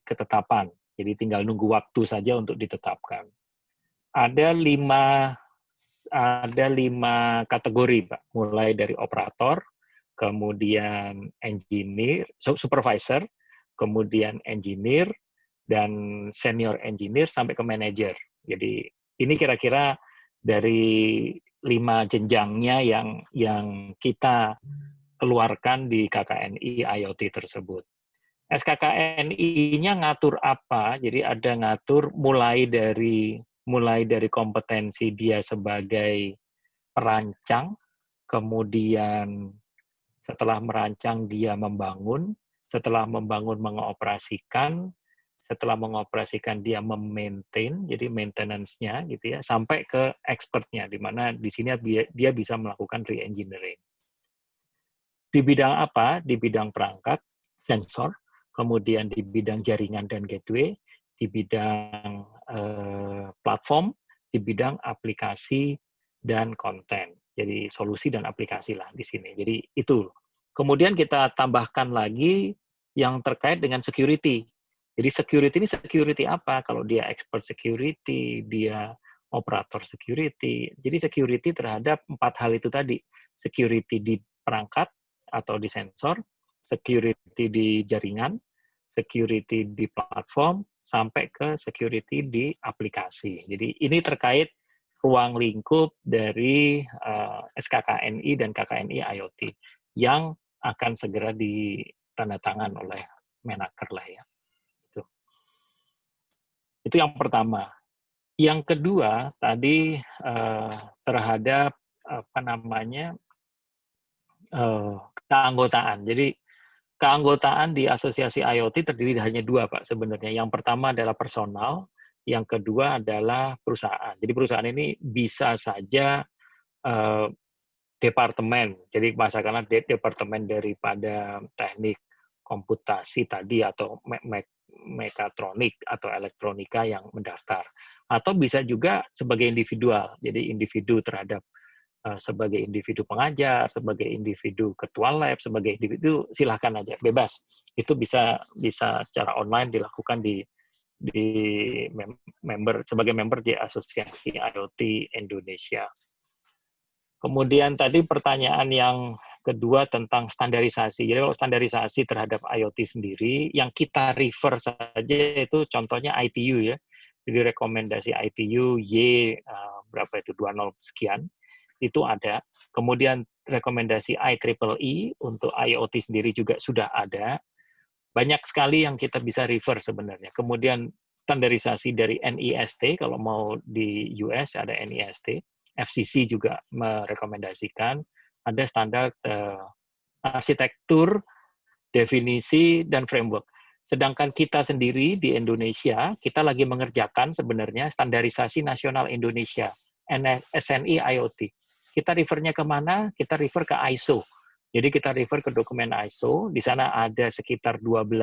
ketetapan. Jadi tinggal nunggu waktu saja untuk ditetapkan. Ada lima kategori, Pak. Mulai dari operator, kemudian engineer, supervisor, kemudian engineer, dan senior engineer sampai ke manager. Jadi ini kira-kira dari 5 jenjangnya yang kita keluarkan di KKNI IoT tersebut. SKKNI-nya ngatur apa? Jadi ada ngatur mulai dari kompetensi dia sebagai perancang, kemudian setelah merancang dia membangun, setelah membangun mengoperasikan, setelah mengoperasikan dia memaintain, jadi maintenance-nya gitu ya, sampai ke expert-nya, di mana di sini dia bisa melakukan re-engineering. Di bidang apa? Di bidang perangkat, sensor, kemudian di bidang jaringan dan gateway, di bidang platform, di bidang aplikasi dan konten. Jadi solusi dan aplikasi lah di sini. Jadi itu. Kemudian kita tambahkan lagi yang terkait dengan security. Jadi security ini security apa? Kalau dia expert security, dia operator security. Jadi security terhadap 4 hal itu tadi. Security di perangkat atau di sensor, security di jaringan, security di platform, sampai ke security di aplikasi. Jadi ini terkait ruang lingkup dari SKKNI dan KKNI IoT yang akan segera ditandatangan oleh Menaker lah ya. Itu yang pertama. Yang kedua tadi terhadap apa namanya keanggotaan. Jadi keanggotaan di asosiasi IoT terdiri hanya 2, Pak, sebenarnya. Yang pertama adalah personal, yang kedua adalah perusahaan. Jadi perusahaan ini bisa saja departemen, jadi misalkan departemen daripada teknik komputasi tadi atau mekatronik atau elektronika yang mendaftar. Atau bisa juga sebagai individual, jadi individu terhadap sebagai individu pengajar, sebagai individu ketua lab, sebagai individu silahkan aja, bebas. Itu bisa secara online dilakukan sebagai member di Asosiasi IoT Indonesia. Kemudian tadi pertanyaan yang kedua tentang standarisasi. Jadi kalau standarisasi terhadap IoT sendiri, yang kita refer saja itu contohnya ITU ya. Jadi rekomendasi ITU Y berapa itu 20 sekian. Itu ada. Kemudian rekomendasi IEEE untuk IoT sendiri juga sudah ada. Banyak sekali yang kita bisa refer sebenarnya. Kemudian standarisasi dari NIST, kalau mau di US ada NIST. FCC juga merekomendasikan ada standar arsitektur, definisi, dan framework. Sedangkan kita sendiri di Indonesia, kita lagi mengerjakan sebenarnya standarisasi nasional Indonesia, SNI IoT. Kita refernya kemana? Kita refer ke ISO. Jadi kita refer ke dokumen ISO, di sana ada sekitar 12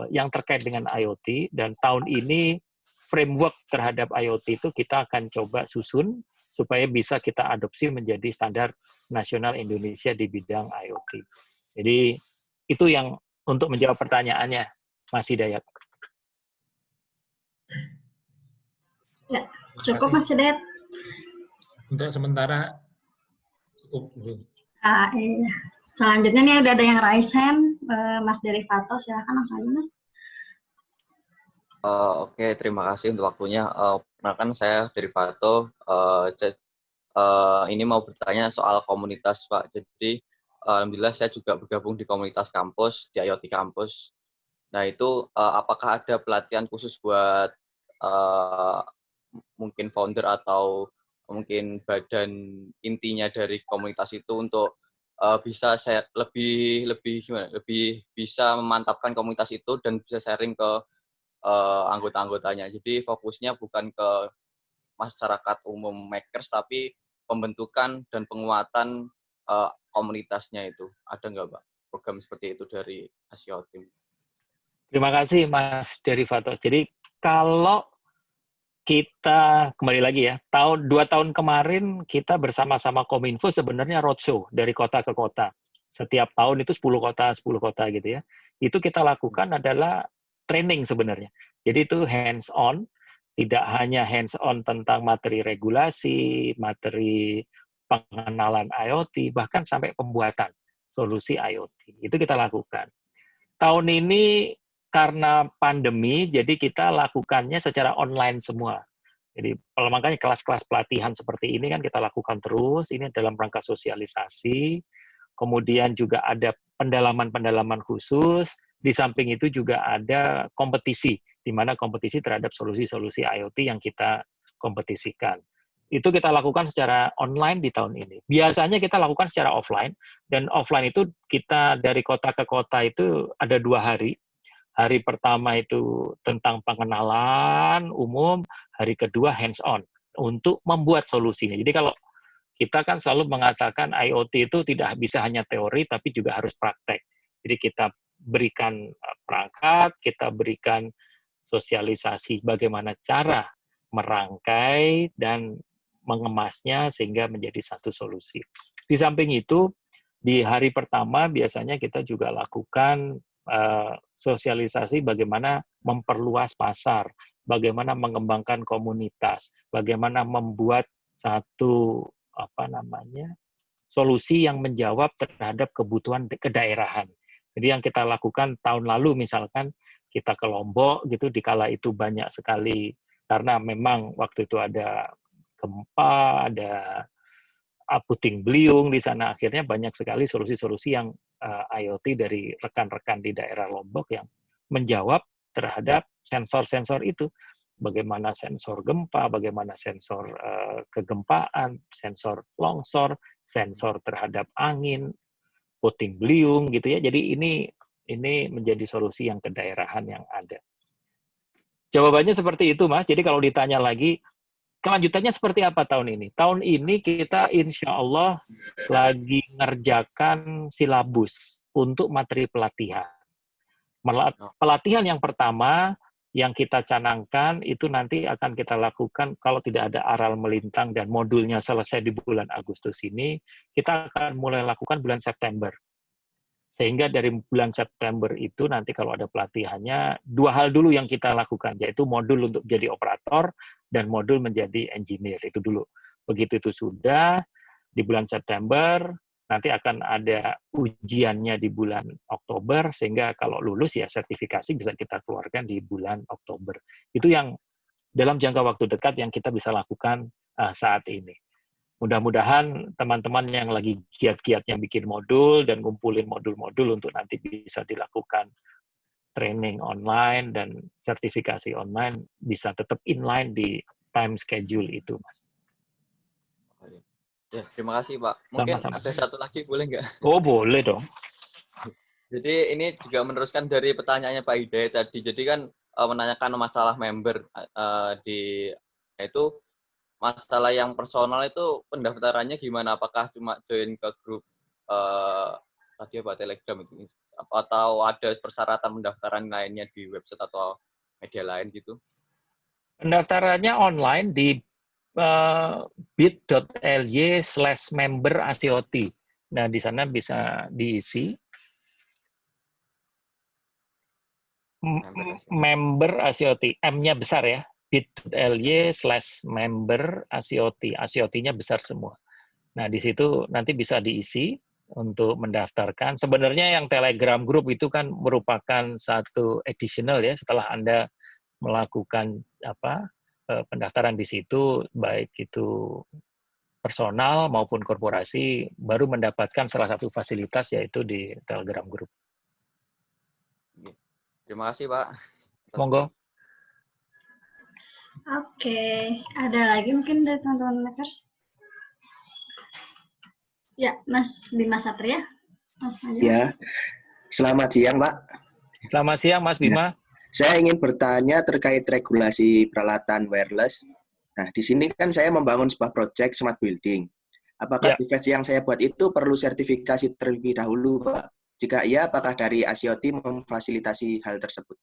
yang terkait dengan IoT, dan tahun ini framework terhadap IoT itu kita akan coba susun supaya bisa kita adopsi menjadi standar nasional Indonesia di bidang IoT. Jadi itu yang untuk menjawab pertanyaannya, Mas Hidayat. Ya, cukup Mas Hidayat. Untuk sementara cukup. Iya. Selanjutnya nih udah ada yang raise hand, Mas Derivato, silakan langsung aja Mas. Oke, terima kasih untuk waktunya. Perkenalkan saya Derivato. Ini mau bertanya soal komunitas, Pak. Jadi, alhamdulillah saya juga bergabung di komunitas kampus, di IoT kampus. Nah, itu apakah ada pelatihan khusus buat mungkin founder atau mungkin badan intinya dari komunitas itu untuk bisa saya lebih bisa memantapkan komunitas itu dan bisa sharing ke anggota-anggotanya. Jadi fokusnya bukan ke masyarakat umum makers, tapi pembentukan dan penguatan komunitasnya itu. Ada nggak, Pak, program seperti itu dari Asio Team? Terima kasih, Mas Derivato. Jadi kalau kita kembali lagi ya, 2 tahun kemarin kita bersama-sama Kominfo sebenarnya roadshow dari kota ke kota. setiap tahun itu 10 kota gitu ya. Itu kita lakukan adalah training sebenarnya. Jadi itu hands on, tidak hanya hands on tentang materi regulasi, materi pengenalan IoT, bahkan sampai pembuatan solusi IoT. Itu kita lakukan. Tahun ini karena pandemi, jadi kita lakukannya secara online semua. Jadi makanya kelas-kelas pelatihan seperti ini kan kita lakukan terus, ini dalam rangka sosialisasi, kemudian juga ada pendalaman-pendalaman khusus, di samping itu juga ada kompetisi, di mana kompetisi terhadap solusi-solusi IoT yang kita kompetisikan. Itu kita lakukan secara online di tahun ini. Biasanya kita lakukan secara offline, dan offline itu kita dari kota ke kota itu ada 2 hari. Hari pertama itu tentang pengenalan umum, hari kedua hands-on untuk membuat solusinya. Jadi kalau kita kan selalu mengatakan IoT itu tidak bisa hanya teori, tapi juga harus praktek. Jadi kita berikan perangkat, kita berikan sosialisasi bagaimana cara merangkai dan mengemasnya sehingga menjadi satu solusi. Di samping itu, di hari pertama biasanya kita juga lakukan sosialisasi bagaimana memperluas pasar, bagaimana mengembangkan komunitas, bagaimana membuat satu solusi yang menjawab terhadap kebutuhan kedaerahan. Jadi yang kita lakukan tahun lalu misalkan kita ke Lombok gitu, dikala itu banyak sekali karena memang waktu itu ada gempa, ada puting beliung di sana, akhirnya banyak sekali solusi-solusi yang IoT dari rekan-rekan di daerah Lombok yang menjawab terhadap sensor-sensor itu. Bagaimana sensor gempa, bagaimana sensor kegempaan, sensor longsor, sensor terhadap angin, puting beliung gitu ya. Jadi ini menjadi solusi yang kedaerahan yang ada. Jawabannya seperti itu, Mas. Jadi kalau ditanya lagi, kelanjutannya seperti apa tahun ini? Tahun ini kita insya Allah lagi ngerjakan silabus untuk materi pelatihan. Pelatihan yang pertama yang kita canangkan itu nanti akan kita lakukan kalau tidak ada aral melintang dan modulnya selesai di bulan Agustus ini, kita akan mulai lakukan bulan September. Sehingga dari bulan September itu nanti kalau ada pelatihannya, 2 hal dulu yang kita lakukan, yaitu modul untuk jadi operator dan modul menjadi engineer, itu dulu. Begitu itu sudah, di bulan September, nanti akan ada ujiannya di bulan Oktober, sehingga kalau lulus ya sertifikasi bisa kita keluarkan di bulan Oktober. Itu yang dalam jangka waktu dekat yang kita bisa lakukan saat ini. Mudah-mudahan teman-teman yang lagi giat-giatnya bikin modul dan ngumpulin modul-modul untuk nanti bisa dilakukan training online dan sertifikasi online bisa tetap inline di time schedule itu, Mas. Ya, terima kasih, Pak. Mungkin Sama-sama. ada satu lagi, boleh nggak? Oh, boleh dong. Jadi ini juga meneruskan dari pertanyaannya Pak Hidayat tadi. Jadi kan menanyakan masalah member yaitu masalah yang personal itu pendaftarannya gimana? Apakah cuma join ke grup tadi apa Telegram itu? Atau ada persyaratan pendaftaran lainnya di website atau media lain gitu? Pendaftarannya online di bit.ly/member ACOT. Nah, di sana bisa diisi member ACOT, M-nya besar ya, bit.ly/member ACOT, ACOT-nya besar semua. Nah, di situ nanti bisa diisi untuk mendaftarkan. Sebenarnya yang Telegram Group itu kan merupakan satu additional ya, setelah Anda melakukan pendaftaran di situ, baik itu personal maupun korporasi, baru mendapatkan salah satu fasilitas yaitu di Telegram Group. Terima kasih, Pak. Monggo. Oke, ada lagi mungkin dari teman-teman makers? Ya, Mas Bima Satria. Ya, selamat siang, Pak. Selamat siang, Mas Bima. Saya ingin bertanya terkait regulasi peralatan wireless. Nah, di sini kan saya membangun sebuah proyek smart building. Apakah device yang saya buat itu perlu sertifikasi terlebih dahulu, Pak? Jika iya, apakah dari ACOT memfasilitasi hal tersebut?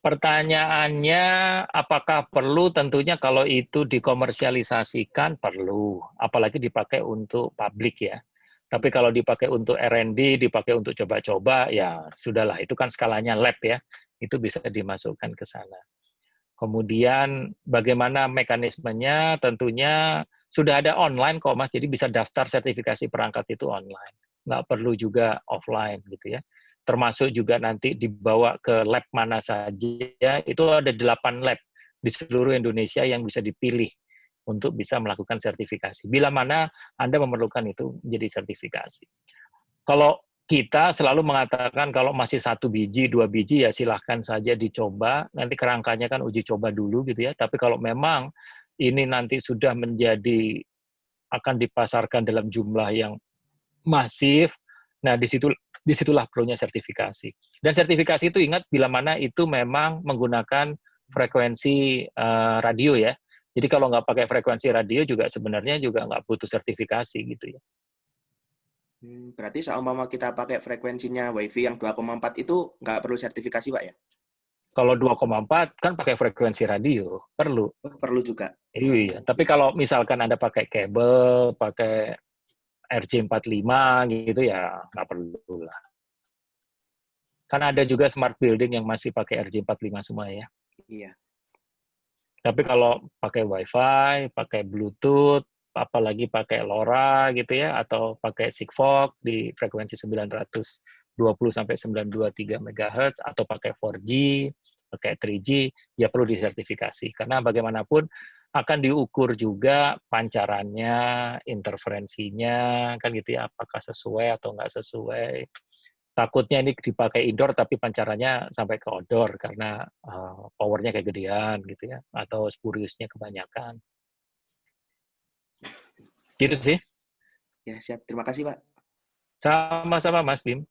Pertanyaannya, apakah perlu? Tentunya kalau itu dikomersialisasikan, perlu. Apalagi dipakai untuk publik ya. Tapi kalau dipakai untuk R&D, dipakai untuk coba-coba, ya sudahlah, itu kan skalanya lab ya, itu bisa dimasukkan ke sana. Kemudian bagaimana mekanismenya, tentunya sudah ada online kok Mas, jadi bisa daftar sertifikasi perangkat itu online. Nggak perlu juga offline gitu ya. Termasuk juga nanti dibawa ke lab mana saja, itu ada 8 lab di seluruh Indonesia yang bisa dipilih untuk bisa melakukan sertifikasi. Bila mana Anda memerlukan itu menjadi sertifikasi. Kalau kita selalu mengatakan kalau masih 1 biji, 2 biji ya silahkan saja dicoba. Nanti kerangkanya kan uji coba dulu gitu ya. Tapi kalau memang ini nanti sudah menjadi akan dipasarkan dalam jumlah yang masif, nah disitulah perlunya sertifikasi. Dan sertifikasi itu ingat bila mana itu memang menggunakan frekuensi radio ya. Jadi kalau nggak pakai frekuensi radio juga sebenarnya juga nggak butuh sertifikasi gitu ya. Berarti seumpama kita pakai frekuensinya WiFi yang 2,4 itu nggak perlu sertifikasi, Pak ya? Kalau 2,4 kan pakai frekuensi radio, perlu. Oh, perlu juga. Iya, tapi kalau misalkan Anda pakai kabel, pakai RJ45 gitu ya nggak perlu lah. Kan ada juga smart building yang masih pakai RJ45 semua ya. Iya. Tapi kalau pakai Wi-Fi, pakai Bluetooth, apalagi pakai LoRa gitu ya, atau pakai Sigfox di frekuensi 920-923 MHz, atau pakai 4G, pakai 3G, ya perlu disertifikasi. Karena bagaimanapun akan diukur juga pancarannya, interferensinya, kan gitu ya, apakah sesuai atau nggak sesuai. Takutnya ini dipakai indoor tapi pancarannya sampai ke outdoor karena powernya kayak gedean gitu ya, atau spuriusnya kebanyakan. Gitu sih. Ya, siap. Terima kasih, Pak. Sama-sama Mas Bim.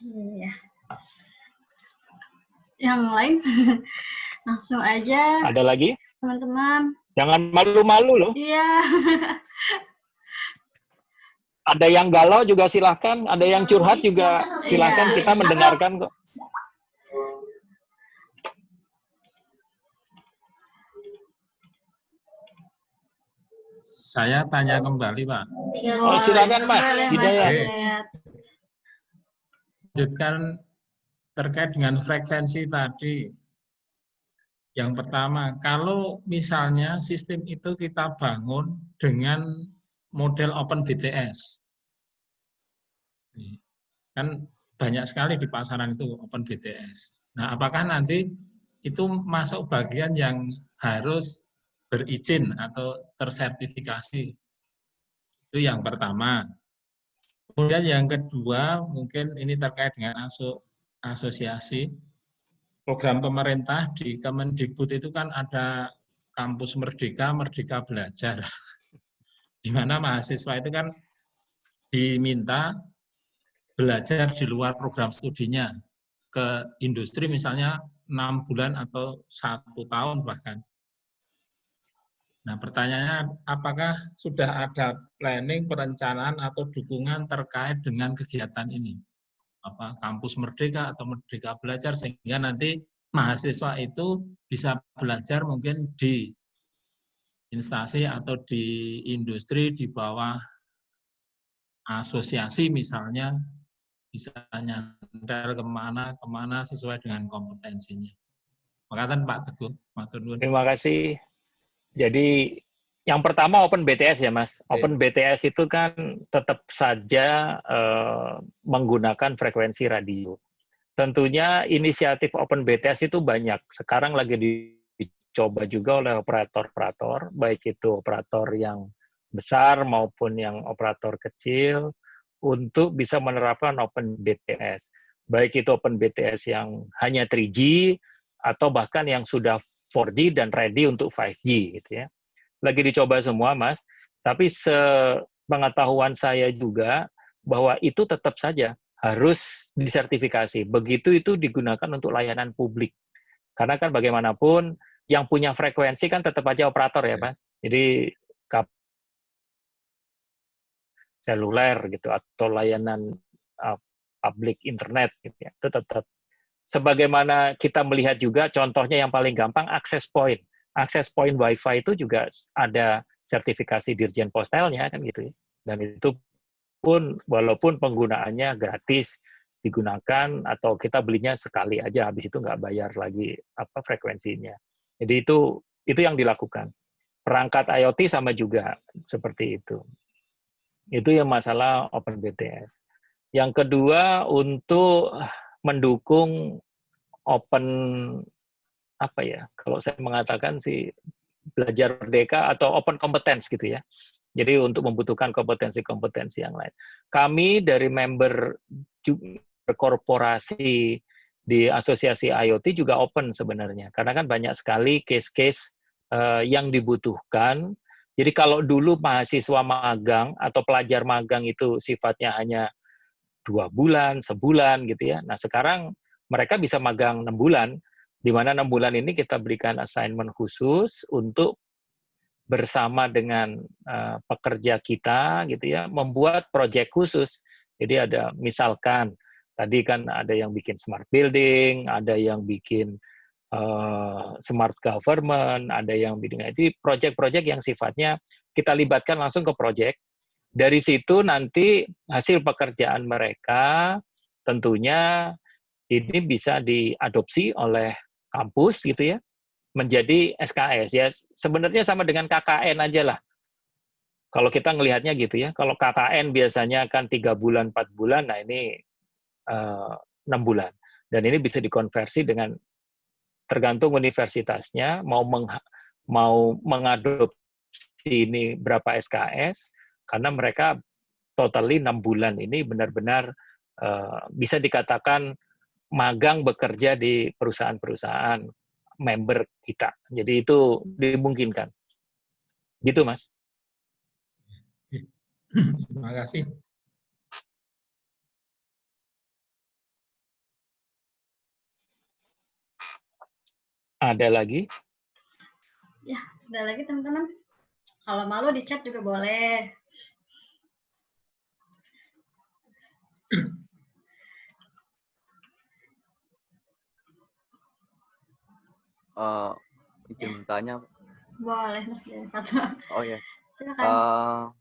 Iya. Yang lain langsung aja. Ada lagi? Teman-teman. Jangan malu-malu loh. Iya. Ada yang galau juga silahkan, ada yang curhat juga silahkan, kita mendengarkan kok. Saya tanya kembali, Pak. Oh, silakan Mas Hidayat. Lanjutkan terkait dengan frekuensi tadi. Yang pertama, kalau misalnya sistem itu kita bangun dengan model Open BTS. Kan banyak sekali di pasaran itu Open BTS. Nah, apakah nanti itu masuk bagian yang harus berizin atau tersertifikasi? Itu yang pertama. Kemudian yang kedua, mungkin ini terkait dengan asosiasi. Program pemerintah di Kemendikbud itu kan ada kampus Merdeka, Merdeka Belajar. Di mana mahasiswa itu kan diminta belajar di luar program studinya ke industri misalnya 6 bulan atau 1 tahun bahkan. Nah, pertanyaannya apakah sudah ada planning, perencanaan atau dukungan terkait dengan kegiatan ini? Apa kampus Merdeka atau Merdeka Belajar sehingga nanti mahasiswa itu bisa belajar mungkin di instansi atau di industri di bawah asosiasi misalnya bisa nyandar kemana sesuai dengan kompetensinya. Makasih Pak Teguh. Terima kasih. Jadi yang pertama Open BTS ya Mas. Open BTS itu kan tetap saja menggunakan frekuensi radio. Tentunya inisiatif Open BTS itu banyak. Sekarang lagi dicoba juga oleh operator-operator, baik itu operator yang besar maupun yang operator kecil, untuk bisa menerapkan Open BTS. Baik itu Open BTS yang hanya 3G, atau bahkan yang sudah 4G dan ready untuk 5G. Gitu ya. Lagi dicoba semua, Mas. Tapi sepengetahuan saya juga, bahwa itu tetap saja harus disertifikasi. Begitu itu digunakan untuk layanan publik. Karena kan bagaimanapun, yang punya frekuensi kan tetap aja operator ya, Mas. Jadi, seluler gitu atau layanan publik internet gitu ya. Itu tetap sebagaimana kita melihat juga contohnya yang paling gampang akses point. Akses point Wi-Fi itu juga ada sertifikasi Dirjen Postelnya kan gitu ya. Dan itu pun walaupun penggunaannya gratis digunakan atau kita belinya sekali aja, habis itu nggak bayar lagi apa frekuensinya. Jadi itu yang dilakukan. Perangkat IoT sama juga seperti itu. Itu yang masalah OpenBTS. Yang kedua untuk mendukung open apa ya? Kalau saya mengatakan sih belajar merdeka atau open competence gitu ya. Jadi untuk membutuhkan kompetensi-kompetensi yang lain. Kami dari member korporasi di asosiasi IoT juga open sebenarnya. Karena kan banyak sekali case-case yang dibutuhkan. Jadi kalau dulu mahasiswa magang atau pelajar magang itu sifatnya hanya 2 bulan, sebulan gitu ya. Nah sekarang mereka bisa magang 6 bulan, di mana 6 bulan ini kita berikan assignment khusus untuk bersama dengan pekerja kita gitu ya, membuat proyek khusus. Jadi ada misalkan tadi kan ada yang bikin smart building, ada yang bikin smart government, ada yang bikin itu proyek-proyek yang sifatnya kita libatkan langsung ke proyek. Dari situ nanti hasil pekerjaan mereka tentunya ini bisa diadopsi oleh kampus gitu ya, menjadi SKS ya. Sebenarnya sama dengan KKN aja lah. Kalau kita ngelihatnya gitu ya, kalau KKN biasanya kan 3 bulan, 4 bulan, nah ini 6 bulan. Dan ini bisa dikonversi dengan tergantung universitasnya mau mengadopsi ini berapa SKS, karena mereka totally 6 bulan ini benar-benar bisa dikatakan magang bekerja di perusahaan-perusahaan member kita. Jadi itu dimungkinkan. Gitu, Mas. Terima kasih. Ada lagi? Ya, ada lagi teman-teman. Kalau malu di chat juga boleh. Izin bertanya. Boleh, Mas. Oh ya. Silakan.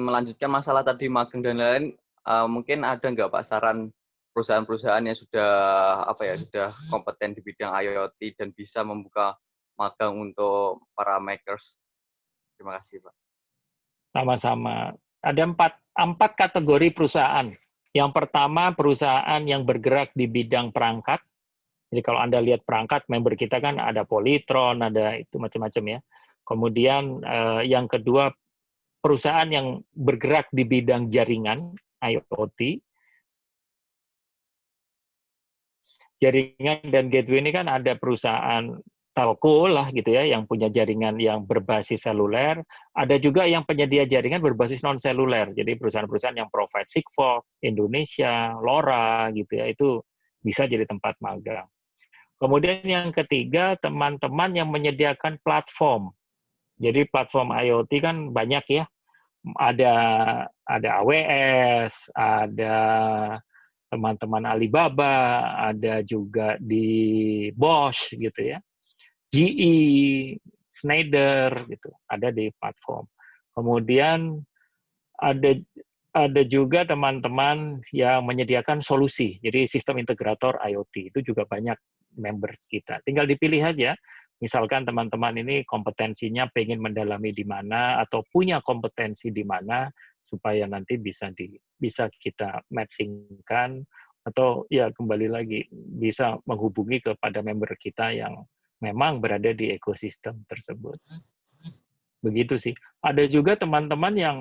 Melanjutkan masalah tadi magang dan lain-lain, mungkin ada nggak Pak saran perusahaan-perusahaan yang sudah sudah kompeten di bidang IoT dan bisa membuka magang untuk para makers? Terima kasih Pak. Sama-sama. Ada empat kategori perusahaan. Yang pertama perusahaan yang bergerak di bidang perangkat. Jadi kalau Anda lihat perangkat, member kita kan ada Polytron, ada itu macam-macam ya. Kemudian yang kedua, perusahaan yang bergerak di bidang jaringan, IoT. Jaringan dan gateway ini kan ada perusahaan telco lah gitu ya, yang punya jaringan yang berbasis seluler. Ada juga yang penyedia jaringan berbasis non-seluler. Jadi perusahaan-perusahaan yang provide Sigfox, Indonesia, LoRa gitu ya, itu bisa jadi tempat magang. Kemudian yang ketiga, teman-teman yang menyediakan platform. Jadi platform IoT kan banyak ya. Ada AWS, ada teman-teman Alibaba, ada juga di Bosch gitu ya. GE, Schneider gitu, ada di platform. Kemudian ada juga teman-teman yang menyediakan solusi. Jadi sistem integrator IoT itu juga banyak members kita. Tinggal dipilih aja. Misalkan teman-teman ini kompetensinya pengen mendalami di mana atau punya kompetensi di mana supaya nanti bisa kita matchingkan atau ya kembali lagi bisa menghubungi kepada member kita yang memang berada di ekosistem tersebut. Begitu sih. Ada juga teman-teman yang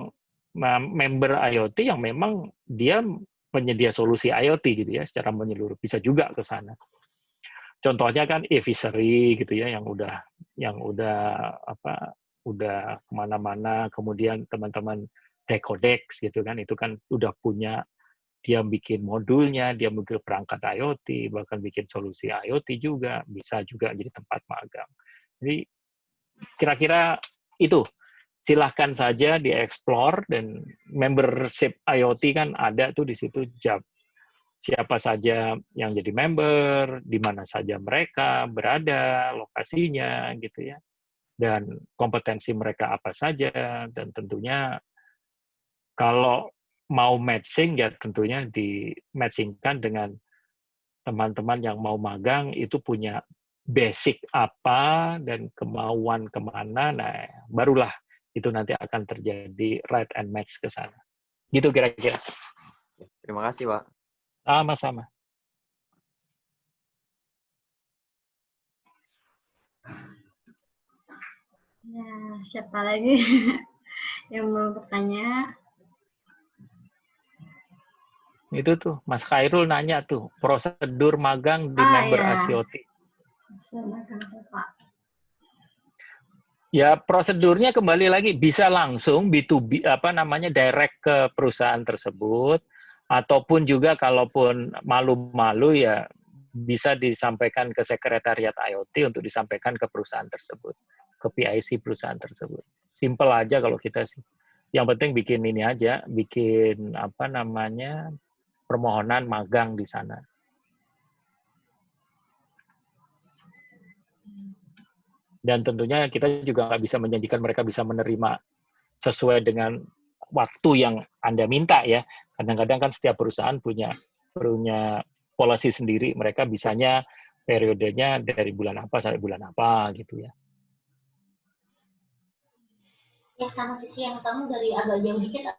member IoT yang memang dia penyedia solusi IoT gitu ya secara menyeluruh, bisa juga ke sana. Contohnya kan e-fishery gitu ya yang udah kemana-mana. Kemudian teman-teman Decodex gitu kan, itu kan udah punya, dia bikin modulnya, dia bikin perangkat IoT, bahkan bikin solusi IoT juga, bisa juga jadi tempat magang. Jadi kira-kira itu. Silahkan saja dieksplor, dan membership IoT kan ada tuh di situ, siapa saja yang jadi member, di mana saja mereka berada, lokasinya gitu ya. dan kompetensi mereka apa saja, dan tentunya kalau mau matching ya tentunya di-matchingkan dengan teman-teman yang mau magang itu punya basic apa dan kemauan kemana, nah barulah itu nanti akan terjadi right and match ke sana. Gitu kira-kira. Terima kasih, Pak. Sama-sama. Ya, siapa lagi yang mau bertanya? Itu tuh, Mas Khairul nanya tuh, prosedur magang di member ya. ASIOT. Pak. Ya, prosedurnya kembali lagi bisa langsung B2B direct ke perusahaan tersebut, ataupun juga kalaupun malu-malu ya bisa disampaikan ke sekretariat IoT untuk disampaikan ke perusahaan tersebut, ke PIC perusahaan tersebut. Simple aja kalau kita sih. Yang penting bikin ini aja, bikin permohonan magang di sana. Dan tentunya kita juga nggak bisa menjanjikan mereka bisa menerima sesuai dengan waktu yang Anda minta ya. Kadang-kadang kan setiap perusahaan punya policy sendiri. Mereka bisanya periodenya dari bulan apa sampai bulan apa gitu ya. Yang sama sisi yang kamu dari agak jauh dikit.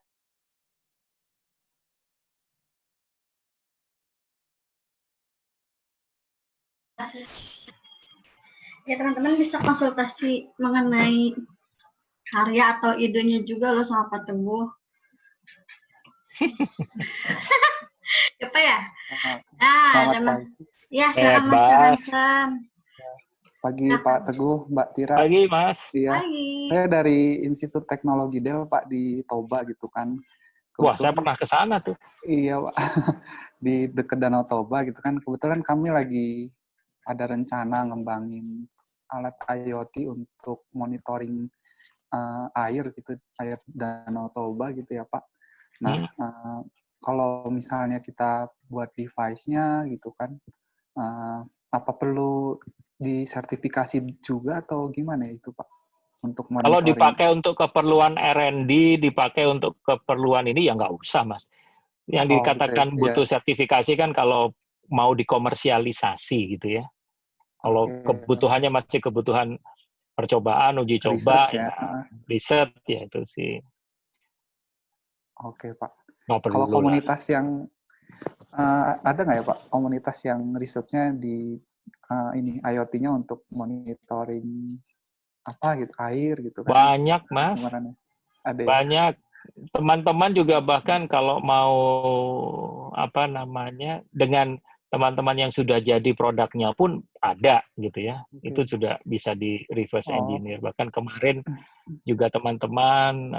Ya, teman-teman bisa konsultasi mengenai karya atau idenya juga loh sama Pak Teguh. Apa ya? Ya, silakan Mas Ransan. Pagi Pak Teguh, Mbak Tira. Pagi Mas. Iya. Pagi. Saya dari Institut Teknologi Del Pak di Toba gitu kan. Wah, saya pernah ke sana tuh. Iya Pak, di dekat Danau Toba gitu kan. Kebetulan kami lagi ada rencana ngembangin alat IoT untuk monitoring air gitu, air Danau Toba gitu ya Pak. Nah, kalau misalnya kita buat device-nya gitu kan, apa perlu disertifikasi juga atau gimana itu Pak? Untuk monitoring. Kalau dipakai untuk keperluan R&D, dipakai untuk keperluan ini ya nggak usah Mas. Yang dikatakan butuh sertifikasi kan kalau mau dikomersialisasi gitu ya. Kalau kebutuhannya masih kebutuhan percobaan, uji coba, riset ya itu sih. Oke Pak. Kalau komunitas yang ada nggak ya Pak komunitas yang risetnya di ini IoT-nya untuk monitoring apa gitu air gitu kan? Banyak Mas. Ada ya? Banyak. Teman-teman juga bahkan kalau mau dengan teman-teman yang sudah jadi produknya pun ada gitu ya. Itu sudah bisa di reverse engineer. Bahkan kemarin juga teman-teman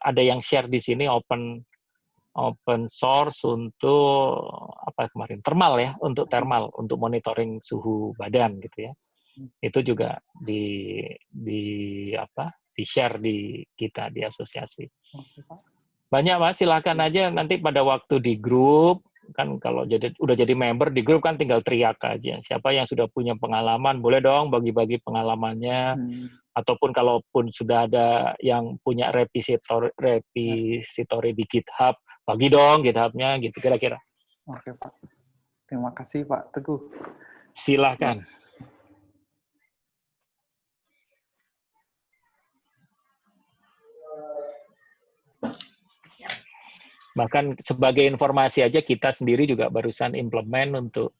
ada yang share di sini open source untuk thermal ya, untuk thermal, untuk monitoring suhu badan gitu ya. Itu juga di share di kita di asosiasi. Banyak Mas, silakan aja nanti pada waktu di grup kan kalau udah jadi member di grup kan tinggal teriak aja. Siapa yang sudah punya pengalaman boleh dong bagi-bagi pengalamannya. Ataupun kalaupun sudah ada yang punya repository di GitHub, bagi dong GitHub-nya gitu kira-kira. Oke Pak. Terima kasih Pak Teguh. Silakan. Bahkan sebagai informasi aja kita sendiri juga barusan implement untuk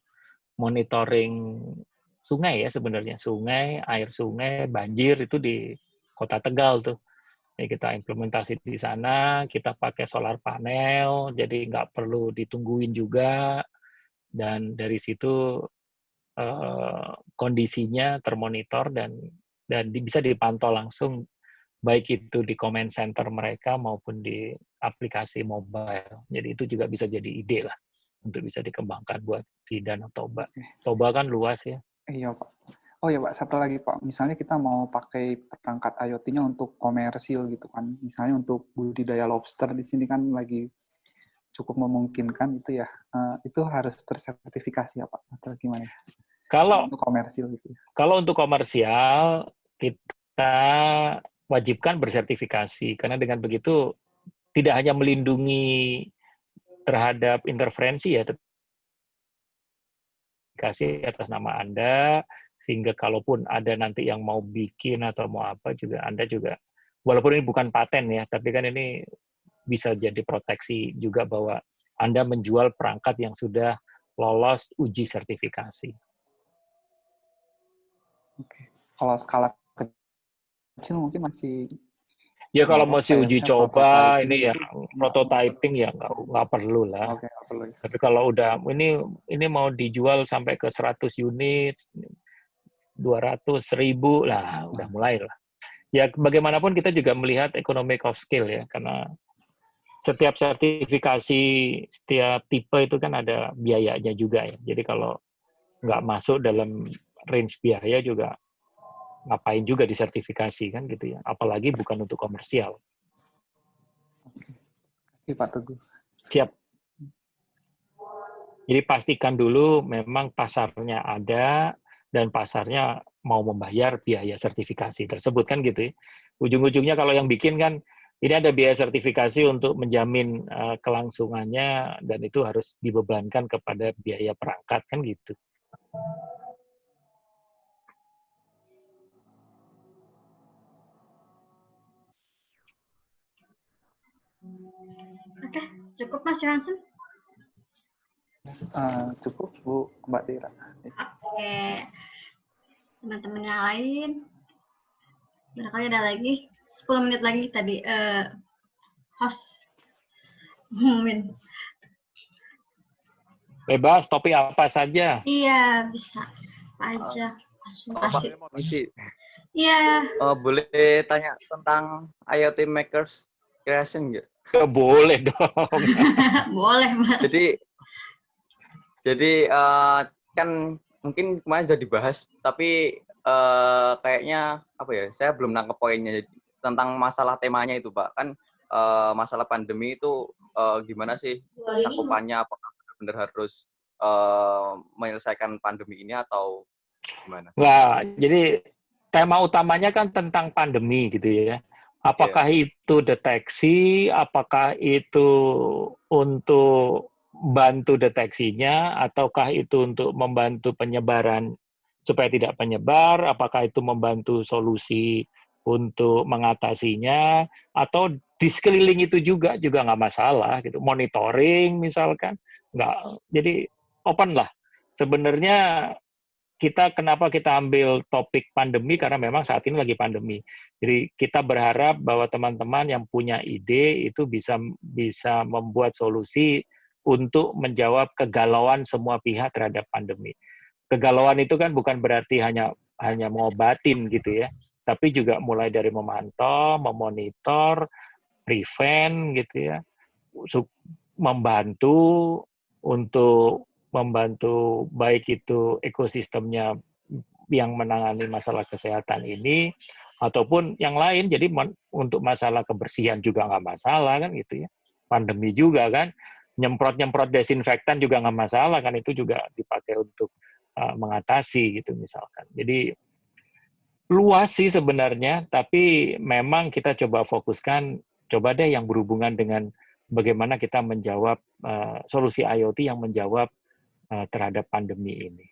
monitoring sungai ya sebenarnya. Sungai, air sungai, banjir itu di Kota Tegal tuh. Jadi kita implementasi di sana, kita pakai solar panel, jadi nggak perlu ditungguin juga. Dan dari situ kondisinya termonitor dan bisa dipantau langsung baik itu di comment center mereka maupun di aplikasi mobile. Jadi itu juga bisa jadi ide lah untuk bisa dikembangkan buat di Danau Toba. Toba kan luas ya. Iya Pak. Oh ya Pak, satu lagi Pak. Misalnya kita mau pakai perangkat IoT-nya untuk komersil gitu kan. Misalnya untuk budidaya lobster di sini kan lagi cukup memungkinkan itu ya. Itu harus tersertifikasi ya Pak atau gimana? Kalau untuk komersil gitu. Kalau untuk komersial kita kita wajibkan bersertifikasi, karena dengan begitu tidak hanya melindungi terhadap interferensi ya, sertifikasi atas nama Anda, sehingga kalaupun ada nanti yang mau bikin atau mau apa juga, Anda juga, walaupun ini bukan paten ya, tapi kan ini bisa jadi proteksi juga bahwa Anda menjual perangkat yang sudah lolos uji sertifikasi. Oke. Kalau skala kecil mungkin masih Ya kalau masih uji coba, prototyping ini ya prototyping ya nggak perlu lah. Oke, nggak perlu ya. Tapi kalau udah ini mau dijual sampai ke 100 unit, 200, 1000 lah, udah mulai lah. Ya bagaimanapun kita juga melihat economic of scale ya, karena setiap sertifikasi, setiap tipe itu kan ada biayanya juga ya. Jadi kalau nggak masuk dalam range biaya juga ngapain juga disertifikasi kan gitu ya. Apalagi bukan untuk komersial. Oke, Pak Teguh. Siap. Jadi pastikan dulu memang pasarnya ada dan pasarnya mau membayar biaya sertifikasi tersebut kan gitu ya. Ujung-ujungnya kalau yang bikin kan ini ada biaya sertifikasi untuk menjamin kelangsungannya dan itu harus dibebankan kepada biaya perangkat kan gitu. Oke, cukup Mas Johansen? Cukup Bu Mbak Tira. Oke, teman-teman yang lain, barangkali ada lagi 10 menit lagi tadi host ngumumin. Bebas, topik apa saja. Iya, bisa apa aja. Konsultasi. Masih Iya, boleh tanya tentang IoT Makers Creation nggak? Ya, boleh dong. boleh Mas. Jadi kan mungkin kemarin sudah dibahas, tapi kayaknya apa ya? Saya belum nangkep poinnya tentang masalah temanya itu, Pak. Kan masalah pandemi itu gimana sih cakupannya? Apakah benar-benar harus menyelesaikan pandemi ini atau gimana? Nah, jadi tema utamanya kan tentang pandemi gitu ya. Apakah itu deteksi, apakah itu untuk bantu deteksinya, ataukah itu untuk membantu penyebaran supaya tidak penyebar, apakah itu membantu solusi untuk mengatasinya, atau di sekeliling itu juga nggak masalah gitu. Monitoring misalkan, nggak. Jadi open lah. Sebenarnya kenapa kita ambil topik pandemi karena memang saat ini lagi pandemi. Jadi kita berharap bahwa teman-teman yang punya ide itu bisa membuat solusi untuk menjawab kegalauan semua pihak terhadap pandemi. Kegalauan itu kan bukan berarti hanya mengobatin gitu ya, tapi juga mulai dari memantau, memonitor, prevent gitu ya, membantu baik itu ekosistemnya yang menangani masalah kesehatan ini ataupun yang lain. Jadi untuk masalah kebersihan juga nggak masalah kan gitu ya. Pandemi juga kan, nyemprot desinfektan juga nggak masalah kan, itu juga dipakai untuk mengatasi gitu misalkan. Jadi luas sih sebenarnya, tapi memang kita coba fokuskan, coba deh yang berhubungan dengan bagaimana kita menjawab solusi IoT yang menjawab terhadap pandemi ini.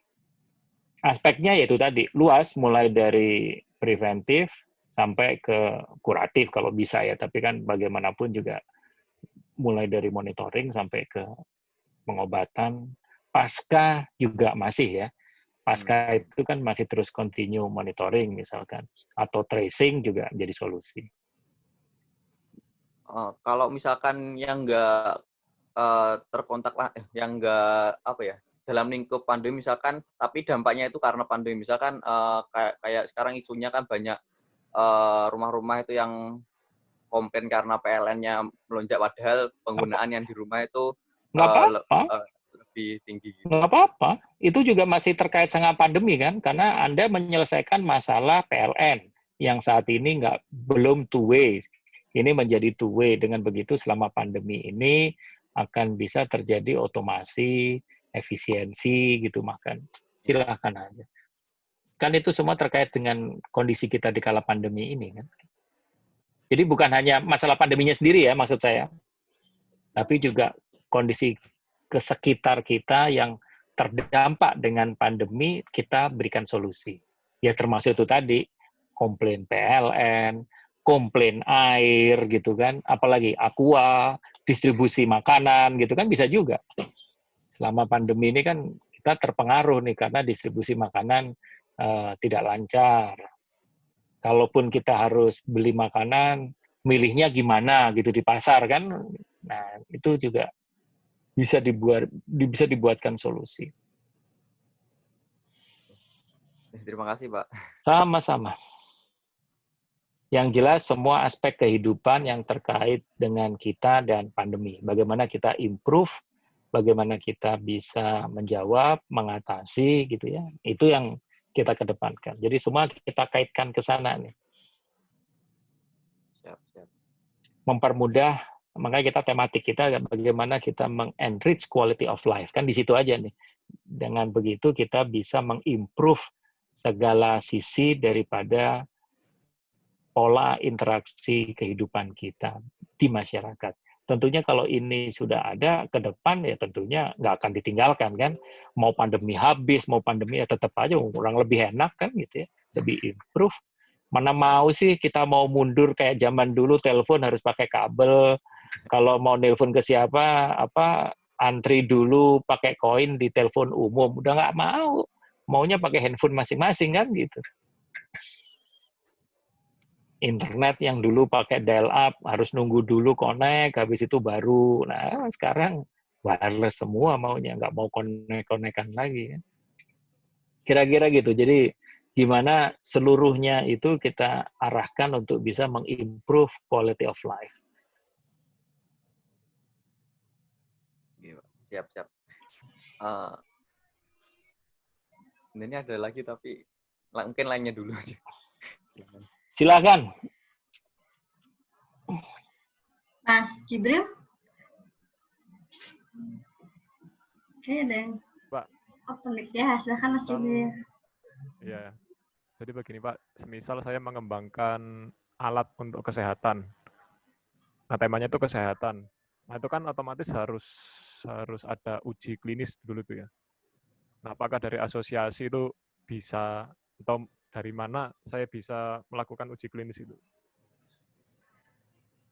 Aspeknya yaitu tadi, luas, mulai dari preventif sampai ke kuratif kalau bisa ya, tapi kan bagaimanapun juga mulai dari monitoring sampai ke pengobatan. Pasca juga masih ya, pasca itu kan masih terus continue monitoring misalkan, atau tracing juga menjadi solusi. Kalau misalkan yang nggak terkontak lah, yang nggak apa ya, dalam lingkup pandemi misalkan, tapi dampaknya itu karena pandemi misalkan kayak sekarang isunya kan banyak rumah-rumah itu yang komplain karena PLN-nya melonjak, padahal penggunaan yang di rumah itu Nggak apa-apa. Lebih tinggi. Nggak apa-apa. Itu juga masih terkait dengan pandemi kan, karena Anda menyelesaikan masalah PLN yang saat ini belum two way. Ini menjadi two way. Dengan begitu selama pandemi ini akan bisa terjadi otomasi, efisiensi gitu, makan. Silahkan aja. Kan itu semua terkait dengan kondisi kita di kala pandemi ini kan. Jadi bukan hanya masalah pandeminya sendiri ya maksud saya, tapi juga kondisi ke sekitar kita yang terdampak dengan pandemi, kita berikan solusi. Ya termasuk itu tadi, komplain PLN, komplain air gitu kan, apalagi aqua, distribusi makanan gitu kan bisa juga. Selama pandemi ini kan kita terpengaruh nih karena distribusi makanan tidak lancar. Kalaupun kita harus beli makanan, milihnya gimana gitu di pasar kan. Nah, itu juga bisa dibuatkan solusi. Terima kasih, Pak. Sama-sama. Yang jelas semua aspek kehidupan yang terkait dengan kita dan pandemi. Bagaimana kita improve, bagaimana kita bisa menjawab, mengatasi gitu ya. Itu yang kita kedepankan. Jadi semua kita kaitkan ke sana nih. Siap. Mempermudah, makanya kita tematik kita bagaimana kita mengenrich quality of life. Kan di situ aja nih. Dengan begitu kita bisa mengimprove segala sisi daripada pola interaksi kehidupan kita di masyarakat. Tentunya kalau ini sudah ada ke depan ya tentunya nggak akan ditinggalkan kan. Mau pandemi habis, mau pandemi ya tetap aja kurang lebih enak kan gitu ya. Lebih improve. Mana mau sih kita mau mundur kayak zaman dulu telepon harus pakai kabel. Kalau mau nelpon ke siapa antri dulu pakai koin di telepon umum. Udah nggak mau. Maunya pakai handphone masing-masing kan gitu. Internet yang dulu pakai dial up harus nunggu dulu connect, habis itu baru. Nah sekarang wireless semua maunya, nggak mau connect-connectan lagi. Kira-kira gitu. Jadi gimana seluruhnya itu kita arahkan untuk bisa mengimprove quality of life. Siap. Ini ada lagi tapi mungkin lainnya dulu aja. Silakan. Mas Jibril. Oke, ada yang Pak. open mic ya, silakan Mas Jibril. Iya. Jadi begini Pak, semisal saya mengembangkan alat untuk kesehatan. Nah, temanya itu kesehatan. Nah, itu kan otomatis harus ada uji klinis dulu tuh ya. Nah, apakah dari asosiasi itu bisa atau dari mana saya bisa melakukan uji klinis itu?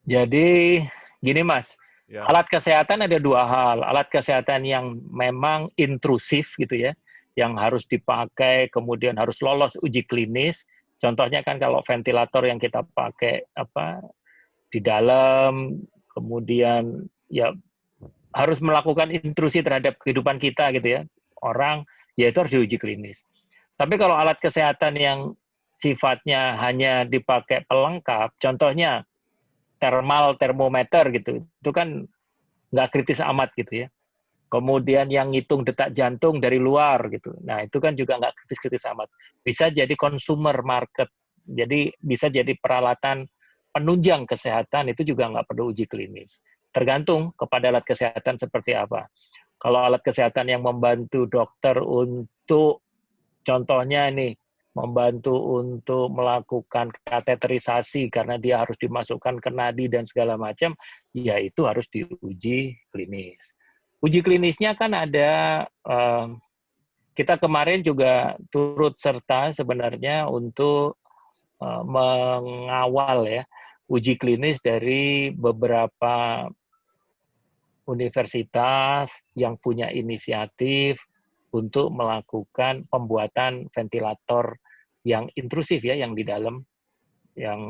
Jadi gini Mas, Ya. alat kesehatan ada dua hal. Alat kesehatan yang memang intrusif gitu ya, yang harus dipakai, kemudian harus lolos uji klinis. Contohnya kan kalau ventilator yang kita pakai di dalam, kemudian ya harus melakukan intrusi terhadap kehidupan kita gitu ya. Orang ya itu harus diuji klinis. Tapi kalau alat kesehatan yang sifatnya hanya dipakai pelengkap, contohnya termometer gitu, itu kan nggak kritis amat gitu ya. Kemudian yang ngitung detak jantung dari luar gitu, nah itu kan juga nggak kritis amat. Bisa jadi consumer market, jadi bisa jadi peralatan penunjang kesehatan, itu juga nggak perlu uji klinis. Tergantung kepada alat kesehatan seperti apa. Kalau alat kesehatan yang membantu dokter untuk contohnya ini, membantu untuk melakukan kateterisasi karena dia harus dimasukkan ke nadi dan segala macam, ya itu harus diuji klinis. Uji klinisnya kan ada, kita kemarin juga turut serta sebenarnya untuk mengawal ya uji klinis dari beberapa universitas yang punya inisiatif untuk melakukan pembuatan ventilator yang intrusif ya, yang di dalam, yang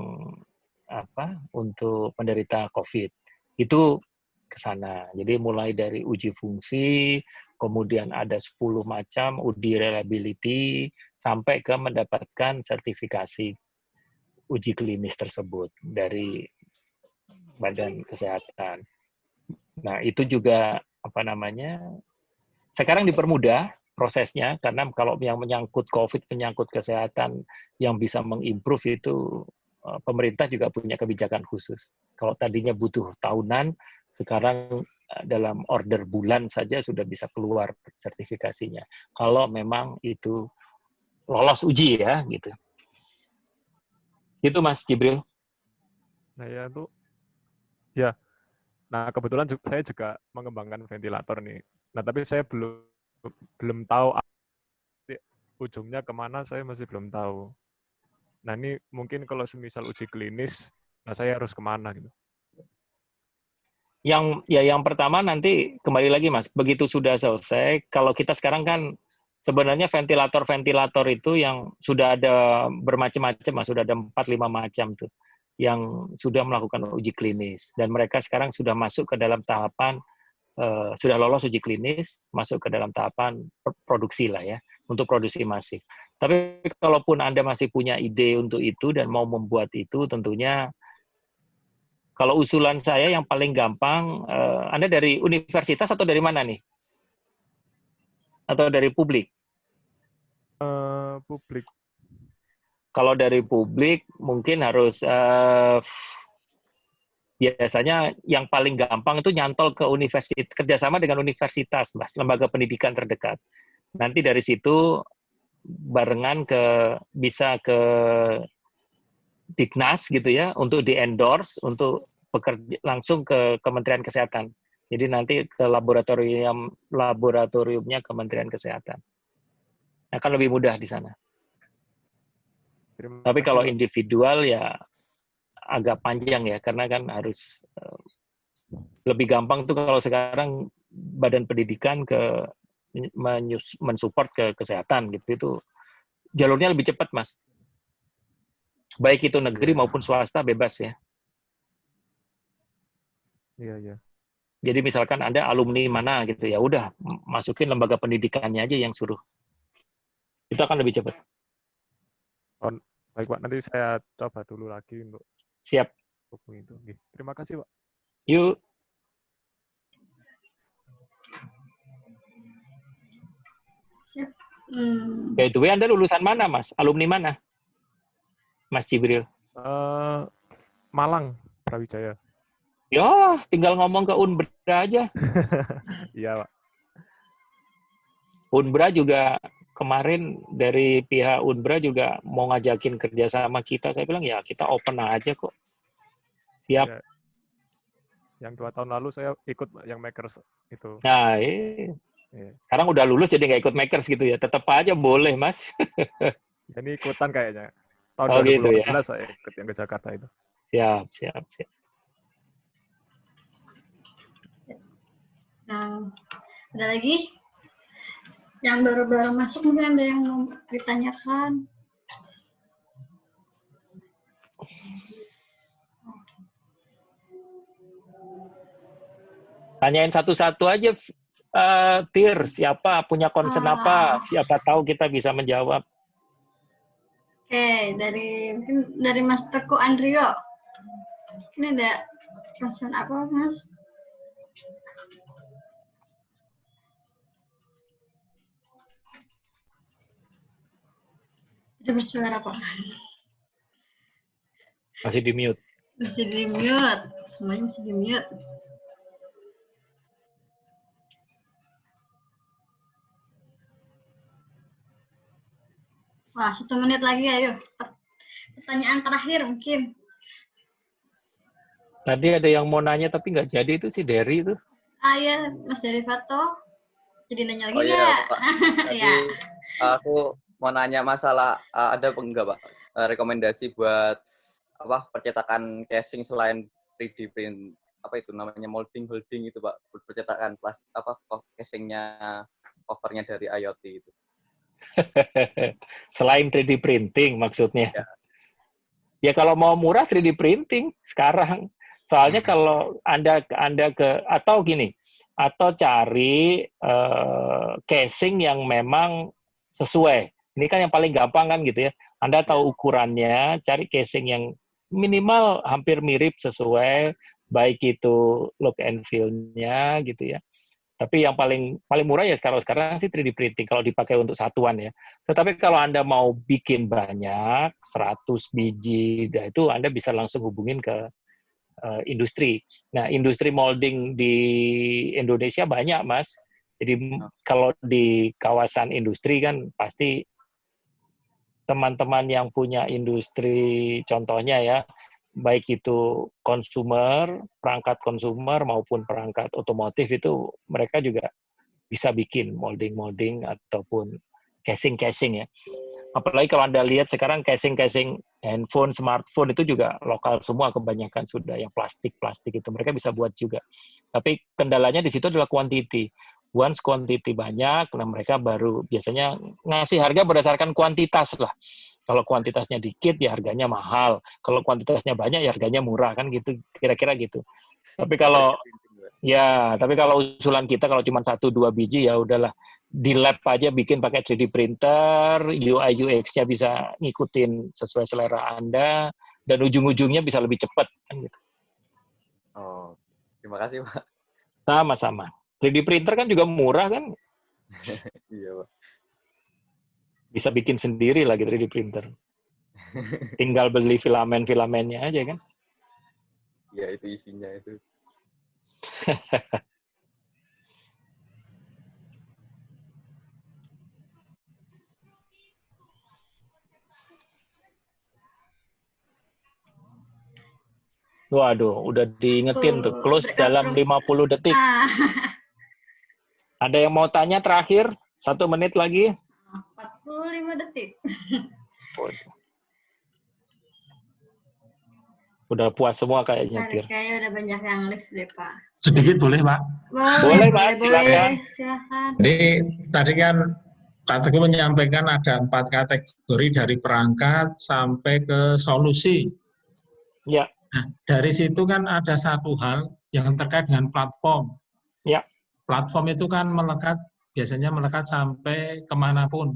untuk penderita COVID. Itu ke sana. Jadi mulai dari uji fungsi, kemudian ada 10 macam uji reliability, sampai ke mendapatkan sertifikasi uji klinis tersebut dari Badan Kesehatan. Nah, itu juga sekarang dipermudah prosesnya, karena kalau yang menyangkut COVID, menyangkut kesehatan yang bisa mengimprove itu, pemerintah juga punya kebijakan khusus. Kalau tadinya butuh tahunan, sekarang dalam order bulan saja sudah bisa keluar sertifikasinya. Kalau memang itu lolos uji ya gitu. Itu Mas Jibril. Nah ya itu, ya. Nah kebetulan saya juga mengembangkan ventilator nih. Nah tapi saya belum tahu ujungnya kemana, saya masih belum tahu. Nah ini mungkin kalau semisal uji klinis, nah saya harus kemana gitu. Yang pertama nanti kembali lagi Mas, begitu sudah selesai, kalau kita sekarang kan sebenarnya ventilator-ventilator itu yang sudah ada bermacam-macam Mas, sudah ada 4-5 macam tuh yang sudah melakukan uji klinis dan mereka sekarang sudah masuk ke dalam tahapan sudah lolos uji klinis, masuk ke dalam tahapan produksi lah ya, untuk produksi masif. Tapi kalaupun Anda masih punya ide untuk itu dan mau membuat itu, tentunya kalau usulan saya yang paling gampang, Anda dari universitas atau dari mana nih? Atau dari publik? Publik. Kalau dari publik, mungkin harus biasanya yang paling gampang itu nyantol ke universitas, kerjasama dengan universitas, Mas, lembaga pendidikan terdekat. Nanti dari situ barengan bisa ke Dignas gitu ya, untuk di-endorse, untuk bekerja langsung ke Kementerian Kesehatan. Jadi nanti ke laboratoriumnya Kementerian Kesehatan. Akan lebih mudah di sana. Tapi kalau individual ya agak panjang ya, karena kan harus lebih gampang tuh kalau sekarang badan pendidikan mensupport ke kesehatan gitu, itu jalurnya lebih cepat Mas. Baik itu negeri maupun swasta bebas ya. Iya. Jadi misalkan Anda alumni mana gitu ya, udah masukin lembaga pendidikannya aja yang suruh. Itu akan lebih cepat. Oh, baik Pak, nanti saya coba dulu lagi untuk siap hubungi itu. Terima kasih Pak. Yuk. By the way, Anda lulusan mana Mas? Alumni mana? Mas Jibril? Malang, Brawijaya. Ya, tinggal ngomong ke Unbra aja. Iya, Pak. Unbra juga kemarin dari pihak Unbra juga mau ngajakin kerja sama kita. Saya bilang ya kita open aja kok. Siap. Ya. Yang 2 tahun lalu saya ikut yang Makers itu. Nah, sekarang udah lulus jadi nggak ikut Makers gitu ya. Tetap aja boleh, Mas. Ya, ini ikutan kayaknya. Tahun 2018 gitu ya. saya ikut yang ke Jakarta itu. Siap. Nah, ada lagi? Yang baru-baru masuk mungkin ada yang mau ditanyakan? Tanyain satu-satu aja, Tir, siapa punya concern apa? Siapa tahu kita bisa menjawab. Oke, mungkin dari Mas Teguh Andrio. Ini ada concern apa, Mas? Sudah bersuara, Pak. Masih di mute. Masih di mute. Semuanya masih di mute. Wah, 1 menit lagi, ayo. Pertanyaan terakhir mungkin. Tadi ada yang mau nanya tapi nggak jadi itu si Dery itu. Ya, Mas Dery Fato. Jadi nanya lagi nggak? Iya, Pak. Tadi aku mau nanya masalah ada enggak Pak rekomendasi buat percetakan casing selain 3D print itu namanya molding holding itu Pak, percetakan plastik casingnya covernya dari IoT itu. Selain 3D printing maksudnya. Ya kalau mau murah 3D printing sekarang. Soalnya kalau Anda atau gini, atau cari casing yang memang sesuai. Ini kan yang paling gampang kan gitu ya. Anda tahu ukurannya, cari casing yang minimal hampir mirip sesuai, baik itu look and feel-nya gitu ya. Tapi yang paling murah ya sekarang sih 3D printing kalau dipakai untuk satuan ya. Tetapi kalau Anda mau bikin banyak, 100 biji, itu Anda bisa langsung hubungin ke industri. Nah, industri molding di Indonesia banyak, Mas. Jadi kalau di kawasan industri kan pasti teman-teman yang punya industri, contohnya ya, baik itu perangkat konsumer maupun perangkat otomotif itu mereka juga bisa bikin molding-molding ataupun casing-casing ya. Apalagi kalau Anda lihat sekarang casing-casing handphone, smartphone itu juga lokal semua kebanyakan sudah yang plastik-plastik itu mereka bisa buat juga. Tapi kendalanya di situ adalah quantity. Once quantity banyak, nah mereka baru biasanya ngasih harga berdasarkan kuantitas lah. Kalau kuantitasnya dikit ya harganya mahal. Kalau kuantitasnya banyak ya harganya murah kan gitu, kira-kira gitu. Tapi kalau usulan kita kalau cuma 1-2 biji ya udahlah di lab aja bikin pakai 3D printer, UI UX-nya bisa ngikutin sesuai selera Anda dan ujung-ujungnya bisa lebih cepat kan gitu. Oh, terima kasih, Pak. Sama-sama. 3D printer kan juga murah kan? Iya, Pak. Bisa bikin sendiri lagi 3D printer. Tinggal beli filamen-filamennya aja kan? Ya, itu isinya itu. Waduh, udah diingetin tuh. Close dalam 50 detik. Ada yang mau tanya terakhir? 1 menit lagi. 45 detik. Udah puas semua kayaknya, Tir. Kayaknya udah banyak yang live deh, Pak. Sedikit boleh, Pak? Boleh, Mas. Silakan. Silakan. Jadi tadi kan Pak Teguh menyampaikan ada 4 kategori dari perangkat sampai ke solusi. Ya. Nah, dari situ kan ada satu hal yang terkait dengan platform. Ya. Platform itu kan biasanya melekat sampai kemanapun.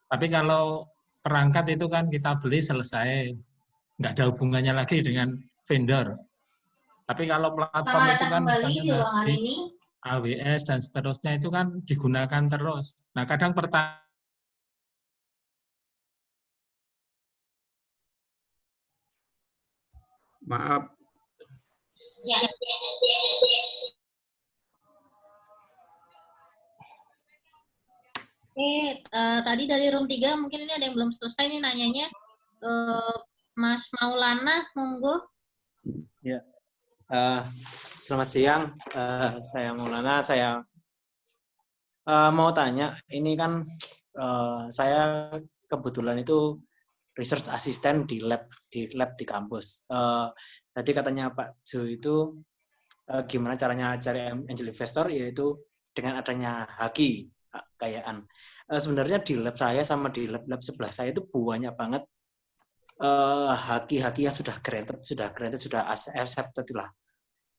Tapi kalau perangkat itu kan kita beli selesai, nggak ada hubungannya lagi dengan vendor. Tapi kalau platform itu kan misalnya nanti AWS dan seterusnya itu kan digunakan terus. Nah, kadang Maaf. Ya. Tadi dari room 3 mungkin ini ada yang belum selesai nih nanyanya. Mas Maulana, monggo. Ya. Selamat siang. Saya Maulana. Saya mau tanya, ini kan saya kebetulan itu research assistant di lab di kampus. Tadi katanya Pak Jo itu gimana caranya cari angel investor, yaitu dengan adanya haki kekayaan. Sebenarnya di lab saya sama di lab sebelah saya itu banyak banget haki-haki yang sudah granted, sudah accepted lah.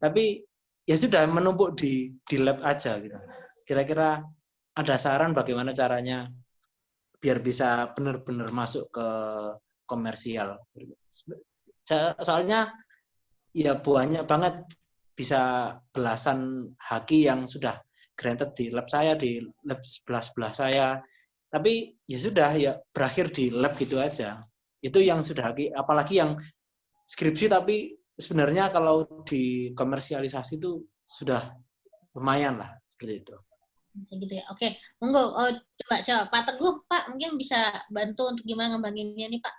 Tapi ya sudah menumpuk di lab aja gitu. Kira-kira ada saran bagaimana caranya biar bisa benar-benar masuk ke komersial. Soalnya ya banyak banget, bisa belasan haki yang sudah granted di lab saya, di lab sebelah saya. Tapi ya sudah, ya berakhir di lab gitu aja. Itu yang sudah haki, apalagi yang skripsi tapi sebenarnya kalau di komersialisasi itu sudah lumayan lah, seperti itu. Gitu ya. Oke, monggo. Coba Pak Teguh, Pak mungkin bisa bantu untuk gimana ngembanginnya nih, Pak.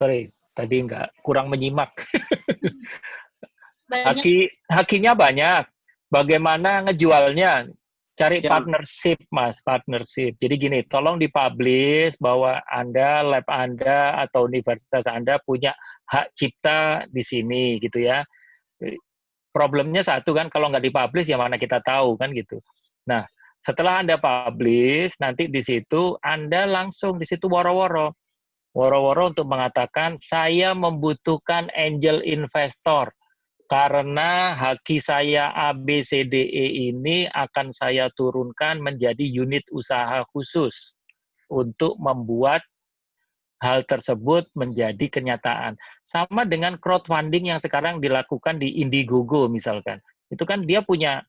Sorry, tadi kurang menyimak. Hakinya banyak. Bagaimana ngejualnya? Cari partnership, Mas, partnership. Jadi gini, tolong dipublish bahwa Anda, lab Anda, atau universitas Anda punya hak cipta di sini, gitu ya. Problemnya satu kan, kalau nggak dipublish, ya mana kita tahu, kan gitu. Nah, setelah Anda publish, nanti di situ Anda langsung di situ woro-woro untuk mengatakan saya membutuhkan angel investor karena haki saya ABCDE ini akan saya turunkan menjadi unit usaha khusus untuk membuat hal tersebut menjadi kenyataan. Sama dengan crowdfunding yang sekarang dilakukan di Indiegogo misalkan. Itu kan dia punya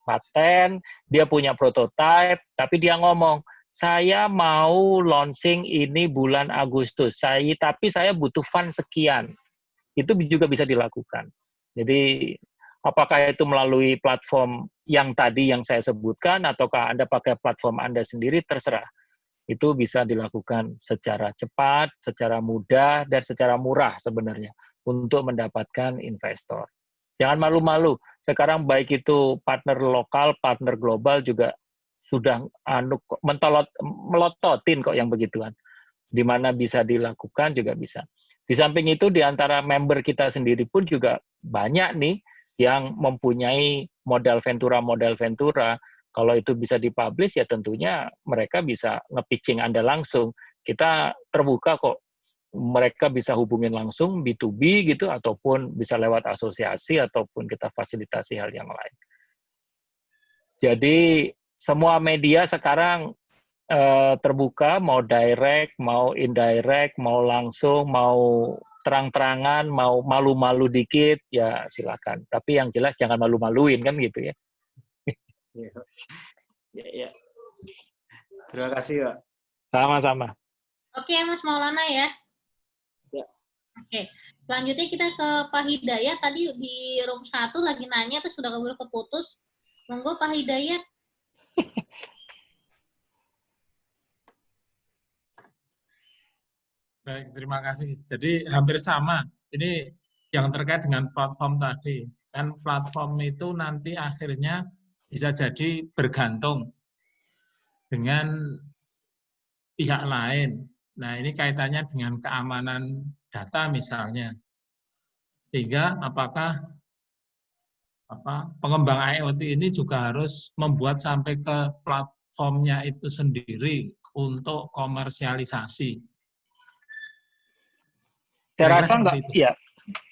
paten, dia punya prototype, tapi dia ngomong saya mau launching ini bulan Agustus, tapi saya butuh fund sekian. Itu juga bisa dilakukan. Jadi Apakah itu melalui platform yang tadi yang saya sebutkan, ataukah Anda pakai platform Anda sendiri, terserah. Itu bisa dilakukan secara cepat, secara mudah, dan secara murah sebenarnya untuk mendapatkan investor. Jangan malu-malu. Sekarang baik itu partner lokal, partner global juga sudah melototin kok yang begituan. Di mana bisa dilakukan juga bisa. Di samping itu, di antara member kita sendiri pun juga banyak nih yang mempunyai modal ventura. Kalau itu bisa dipublish, ya tentunya mereka bisa nge-pitching Anda langsung. Kita terbuka kok. Mereka bisa hubungin langsung B2B gitu, ataupun bisa lewat asosiasi, ataupun kita fasilitasi hal yang lain. Jadi semua media sekarang terbuka, mau direct, mau indirect, mau langsung, mau terang-terangan, mau malu-malu dikit, ya silakan. Tapi yang jelas jangan malu-maluin kan gitu ya. Ya. Terima kasih, Pak. Sama-sama. Oke, Mas Maulana ya. Ya. Oke, selanjutnya kita ke Pak Hidayat. Tadi di room 1 lagi nanya, terus sudah keburu keputus. Monggo Pak Hidayat. Baik, terima kasih. Jadi hampir sama. Ini yang terkait dengan platform tadi. Kan platform itu nanti akhirnya bisa jadi bergantung dengan pihak lain. Nah, ini kaitannya dengan keamanan data misalnya. Sehingga apakah pengembang IoT ini juga harus membuat sampai ke platformnya itu sendiri untuk komersialisasi. Saya rasa nggak, ya,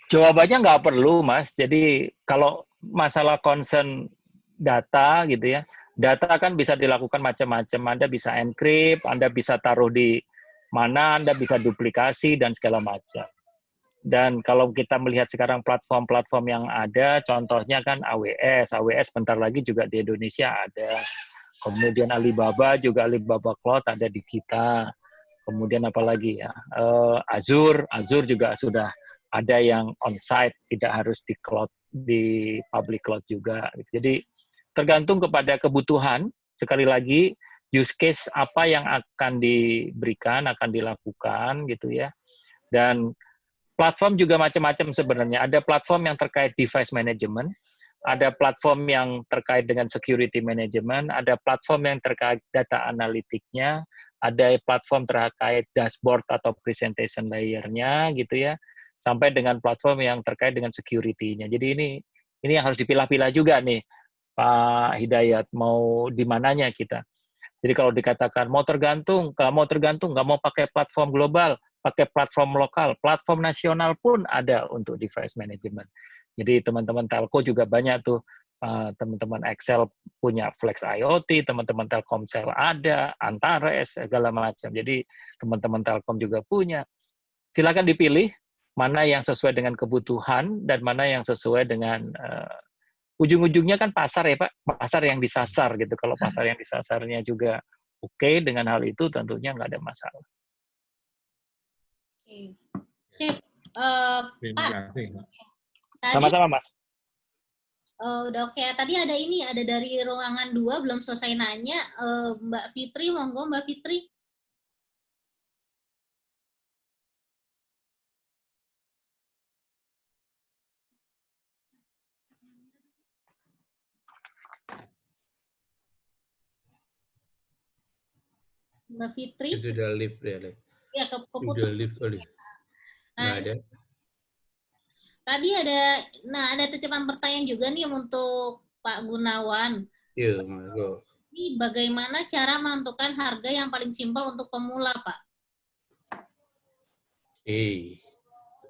jawabannya nggak perlu, Mas. Jadi kalau masalah concern data gitu ya, data kan bisa dilakukan macam-macam. Anda bisa encrypt, Anda bisa taruh di mana, Anda bisa duplikasi, dan segala macam. Dan kalau kita melihat sekarang platform-platform yang ada, contohnya kan AWS bentar lagi juga di Indonesia ada. Kemudian Alibaba Cloud ada di kita. Kemudian apalagi ya, Azure juga sudah ada yang on-site, tidak harus di cloud, di public cloud juga. Jadi tergantung kepada kebutuhan, sekali lagi, use case apa yang akan diberikan, akan dilakukan gitu ya. Dan platform juga macam-macam sebenarnya. Ada platform yang terkait device management, ada platform yang terkait dengan security management, ada platform yang terkait data analitiknya, ada platform terkait dashboard atau presentation layer-nya gitu ya, sampai dengan platform yang terkait dengan security-nya. Jadi ini yang harus dipilah-pilah juga nih, Pak Hidayat, mau di mananya kita. Jadi kalau dikatakan mau tergantung, nggak mau pakai platform global, pakai platform lokal, platform nasional pun ada untuk device management. Jadi teman-teman telco juga banyak tuh, teman-teman Excel punya Flex IoT, teman-teman Telkomsel ada, Antares, segala macam. Jadi teman-teman Telkom juga punya. Silakan dipilih mana yang sesuai dengan kebutuhan dan mana yang sesuai dengan ujung-ujungnya kan pasar ya Pak, pasar yang disasar gitu. Kalau pasar yang disasarnya juga oke dengan hal itu, tentunya nggak ada masalah. Oke. Sip. Terima kasih. Sama-sama, Mas. Udah oke. Tadi ada dari ruangan 2 belum selesai nanya. Mbak Fitri, monggo Mbak Fitri. Mbak Fitri. Itu udah live ya, Ya, keputus. Udah live kali. Nggak ada. Tadi ada titipan pertanyaan juga nih untuk Pak Gunawan. Iya, monggo. Ini bagaimana cara menentukan harga yang paling simpel untuk pemula, Pak?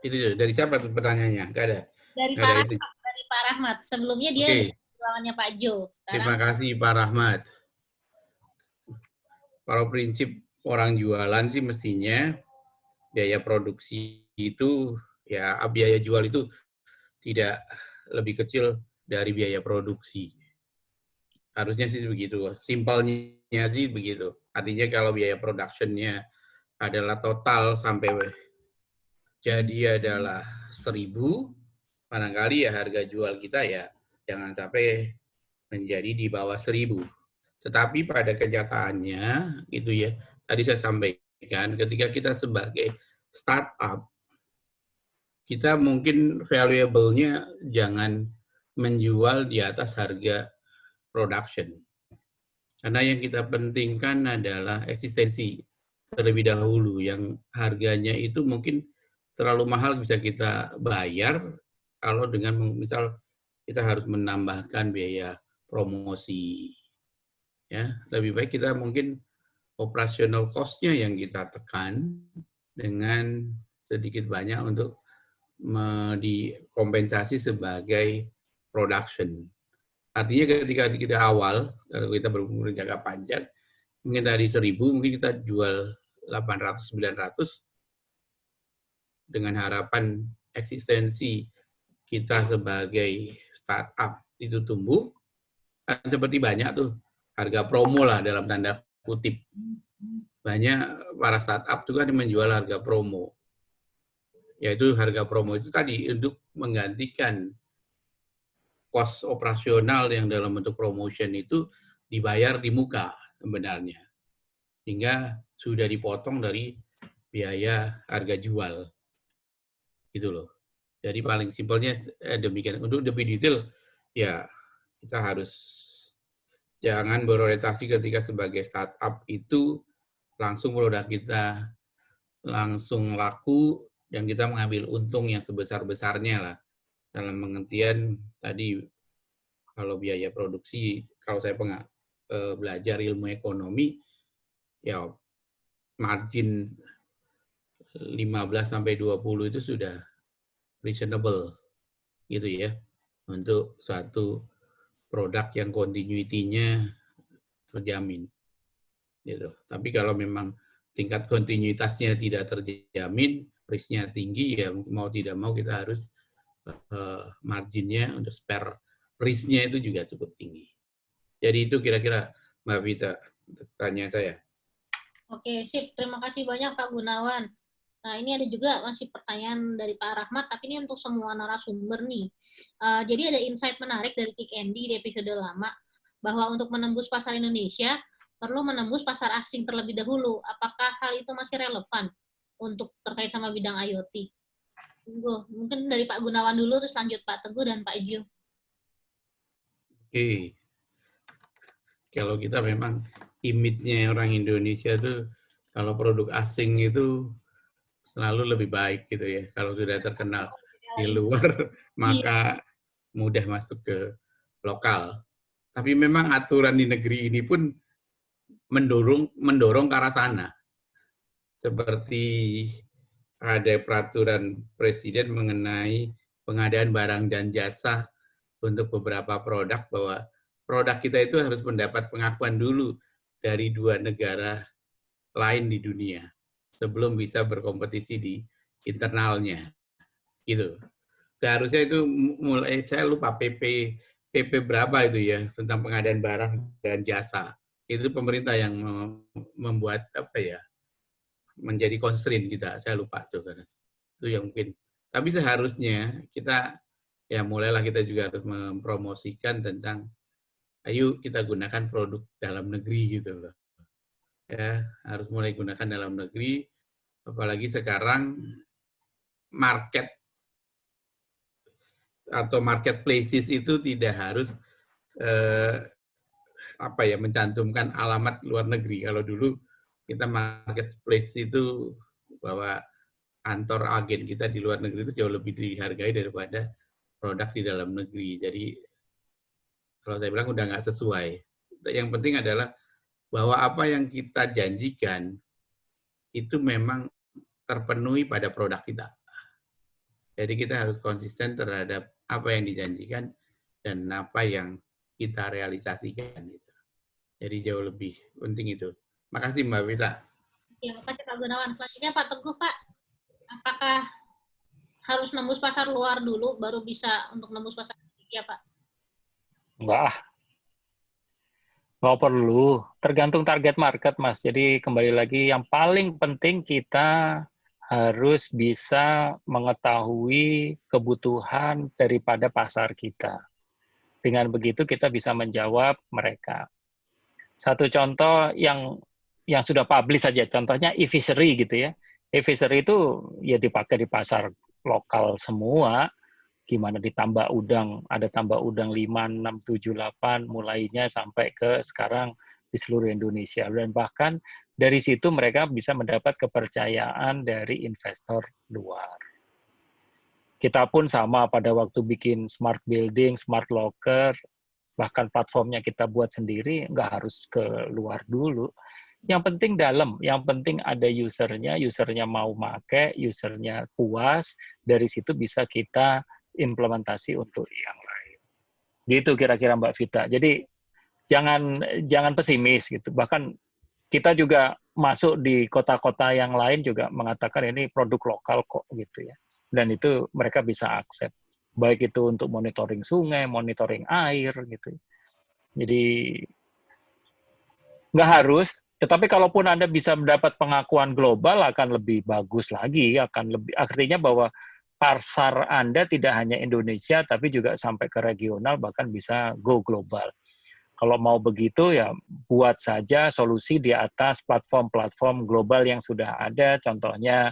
Itu dari siapa tuh pertanyaannya? Nggak ada. Dari Pak Rahmat. Sebelumnya dia di ruangannya Pak Jo. Terima kasih Pak Rahmat. Kalau prinsip orang jualan sih mestinya biaya produksi itu, ya biaya jual itu tidak lebih kecil dari biaya produksi. Harusnya sih begitu. Simpelnya sih begitu. Artinya kalau biaya production-nya adalah total sampai jadi adalah 1.000, barangkali ya harga jual kita ya jangan sampai menjadi di bawah 1.000. Tetapi pada kenyataannya gitu ya, tadi saya sampaikan ketika kita sebagai startup, kita mungkin valuable-nya jangan menjual di atas harga production. Karena yang kita pentingkan adalah eksistensi terlebih dahulu, yang harganya itu mungkin terlalu mahal bisa kita bayar kalau dengan misal kita harus menambahkan biaya promosi. Ya, lebih baik kita mungkin operational cost-nya yang kita tekan dengan sedikit banyak untuk dikompensasi sebagai production. Artinya ketika kita awal, kalau kita berumur jangka panjang, mungkin tadi 1.000, mungkin kita jual 800-900 dengan harapan eksistensi kita sebagai startup itu tumbuh. Seperti banyak tuh harga promo lah dalam tanda kutip. Banyak para startup itu kan menjual harga promo. Yaitu harga promo itu tadi untuk menggantikan cost operasional yang dalam bentuk promotion itu dibayar di muka sebenarnya. Sehingga sudah dipotong dari biaya harga jual. Gitu loh. Jadi paling simpelnya demikian. Untuk lebih detail, ya kita harus jangan berorientasi ketika sebagai startup itu langsung produk kita langsung laku dan kita mengambil untung yang sebesar-besarnya lah. Dalam pengertian tadi kalau biaya produksi, kalau saya belajar ilmu ekonomi, ya margin 15-20 itu sudah reasonable gitu ya untuk satu produk yang continuity-nya terjamin gitu. Tapi kalau memang tingkat kontinuitasnya tidak terjamin, risk-nya tinggi, ya mau tidak mau kita harus marginnya untuk spare risk-nya itu juga cukup tinggi. Jadi itu kira-kira Mbak Vita tanya saya. Oke, sip. Terima kasih banyak Pak Gunawan. Nah, ini ada juga masih pertanyaan dari Pak Rahmat, tapi ini untuk semua narasumber nih. Jadi ada insight menarik dari Kick Andy di episode lama, bahwa untuk menembus pasar Indonesia, perlu menembus pasar asing terlebih dahulu. Apakah hal itu masih relevan untuk terkait sama bidang IoT? Mungkin dari Pak Gunawan dulu, terus lanjut Pak Teguh dan Pak Iju. Oke. Kalau kita memang image-nya orang Indonesia tuh, kalau produk asing itu selalu lebih baik gitu ya. Kalau sudah terkenal di luar, maka mudah masuk ke lokal. Tapi memang aturan di negeri ini pun mendorong ke arah sana. Seperti ada peraturan presiden mengenai pengadaan barang dan jasa untuk beberapa produk, bahwa produk kita itu harus mendapat pengakuan dulu dari 2 negara lain di dunia sebelum bisa berkompetisi di internalnya, gitu. Seharusnya itu mulai, saya lupa PP berapa itu ya, tentang pengadaan barang dan jasa. Itu pemerintah yang membuat apa ya, menjadi constraint kita. Saya lupa tuh, itu yang mungkin. Tapi seharusnya kita ya mulailah kita juga harus mempromosikan tentang ayo kita gunakan produk dalam negeri gitu loh. Ya, harus mulai gunakan dalam negeri, apalagi sekarang market atau marketplaces itu tidak harus mencantumkan alamat luar negeri. Kalau dulu kita marketplace itu bahwa kantor agen kita di luar negeri itu jauh lebih dihargai daripada produk di dalam negeri. Jadi kalau saya bilang udah nggak sesuai. Yang penting adalah bahwa apa yang kita janjikan itu memang terpenuhi pada produk kita. Jadi kita harus konsisten terhadap apa yang dijanjikan dan apa yang kita realisasikan. Jadi jauh lebih penting itu. Makasih Mbak Vita. Ya, makasih Pak Gunawan. Selanjutnya Pak Teguh, Pak. Apakah harus nembus pasar luar dulu baru bisa untuk nembus pasar Indonesia, Pak? Enggak. Nggak perlu. Tergantung target market, Mas. Jadi kembali lagi, yang paling penting kita harus bisa mengetahui kebutuhan daripada pasar kita. Dengan begitu kita bisa menjawab mereka. Satu contoh yang sudah publish saja, contohnya e-fishery gitu ya. E-fishery itu ya dipakai di pasar lokal semua. Gimana ditambah udang, ada tambah udang 5, 6, 7, 8, mulainya sampai ke sekarang di seluruh Indonesia. Dan bahkan dari situ mereka bisa mendapat kepercayaan dari investor luar. Kita pun sama pada waktu bikin smart building, smart locker, bahkan platformnya kita buat sendiri, nggak harus ke luar dulu. Yang penting dalam, yang penting ada usernya mau make, usernya puas, dari situ bisa kita implementasi untuk yang lain. Gitu kira-kira Mbak Vita. Jadi jangan pesimis gitu. Bahkan kita juga masuk di kota-kota yang lain juga mengatakan ini produk lokal kok gitu ya. Dan itu mereka bisa accept. Baik itu untuk monitoring sungai, monitoring air gitu. Jadi nggak harus, tetapi kalaupun Anda bisa mendapat pengakuan global akan lebih bagus lagi, akan lebih artinya bahwa pasar Anda tidak hanya Indonesia tapi juga sampai ke regional bahkan bisa go global. Kalau mau begitu ya buat saja solusi di atas platform-platform global yang sudah ada, contohnya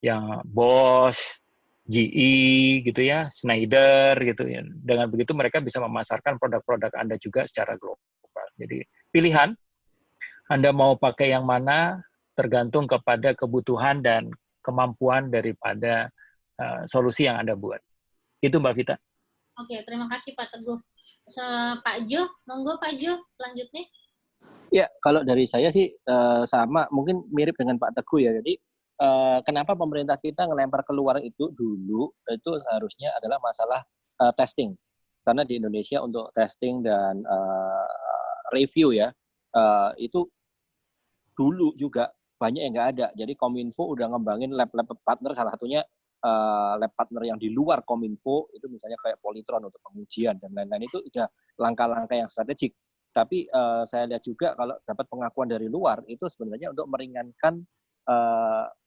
yang Bosch, GE gitu ya, Schneider gitu ya. Dengan begitu mereka bisa memasarkan produk-produk Anda juga secara global. Jadi pilihan Anda mau pakai yang mana tergantung kepada kebutuhan dan kemampuan daripada solusi yang Anda buat. Itu Mbak Vita. Oke, terima kasih Pak Teguh. Pak Jo, monggo Pak Jo, selanjutnya. Ya, kalau dari saya sih sama, mungkin mirip dengan Pak Teguh ya. Jadi kenapa pemerintah kita ngelempar keluar itu dulu, itu harusnya adalah masalah testing. Karena di Indonesia untuk testing dan review ya, itu dulu juga banyak yang nggak ada. Jadi Kominfo udah ngembangin lab-lab partner, salah satunya lab partner yang di luar Kominfo, itu misalnya kayak Polytron untuk pengujian dan lain-lain, itu udah langkah-langkah yang strategik. Tapi saya lihat juga kalau dapat pengakuan dari luar, itu sebenarnya untuk meringankan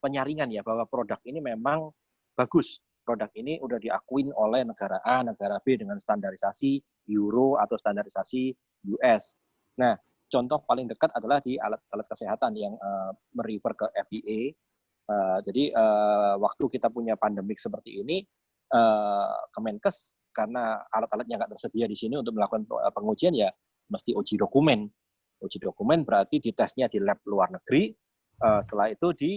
penyaringan ya, bahwa produk ini memang bagus. Produk ini udah diakuin oleh negara A, negara B dengan standarisasi Euro atau standarisasi US. Nah, contoh paling dekat adalah di alat-alat kesehatan yang merefer ke FDA. Jadi waktu kita punya pandemik seperti ini, Kemenkes karena alat-alatnya nggak tersedia di sini untuk melakukan pengujian ya mesti uji dokumen. Uji dokumen berarti ditesnya di lab luar negeri, setelah itu di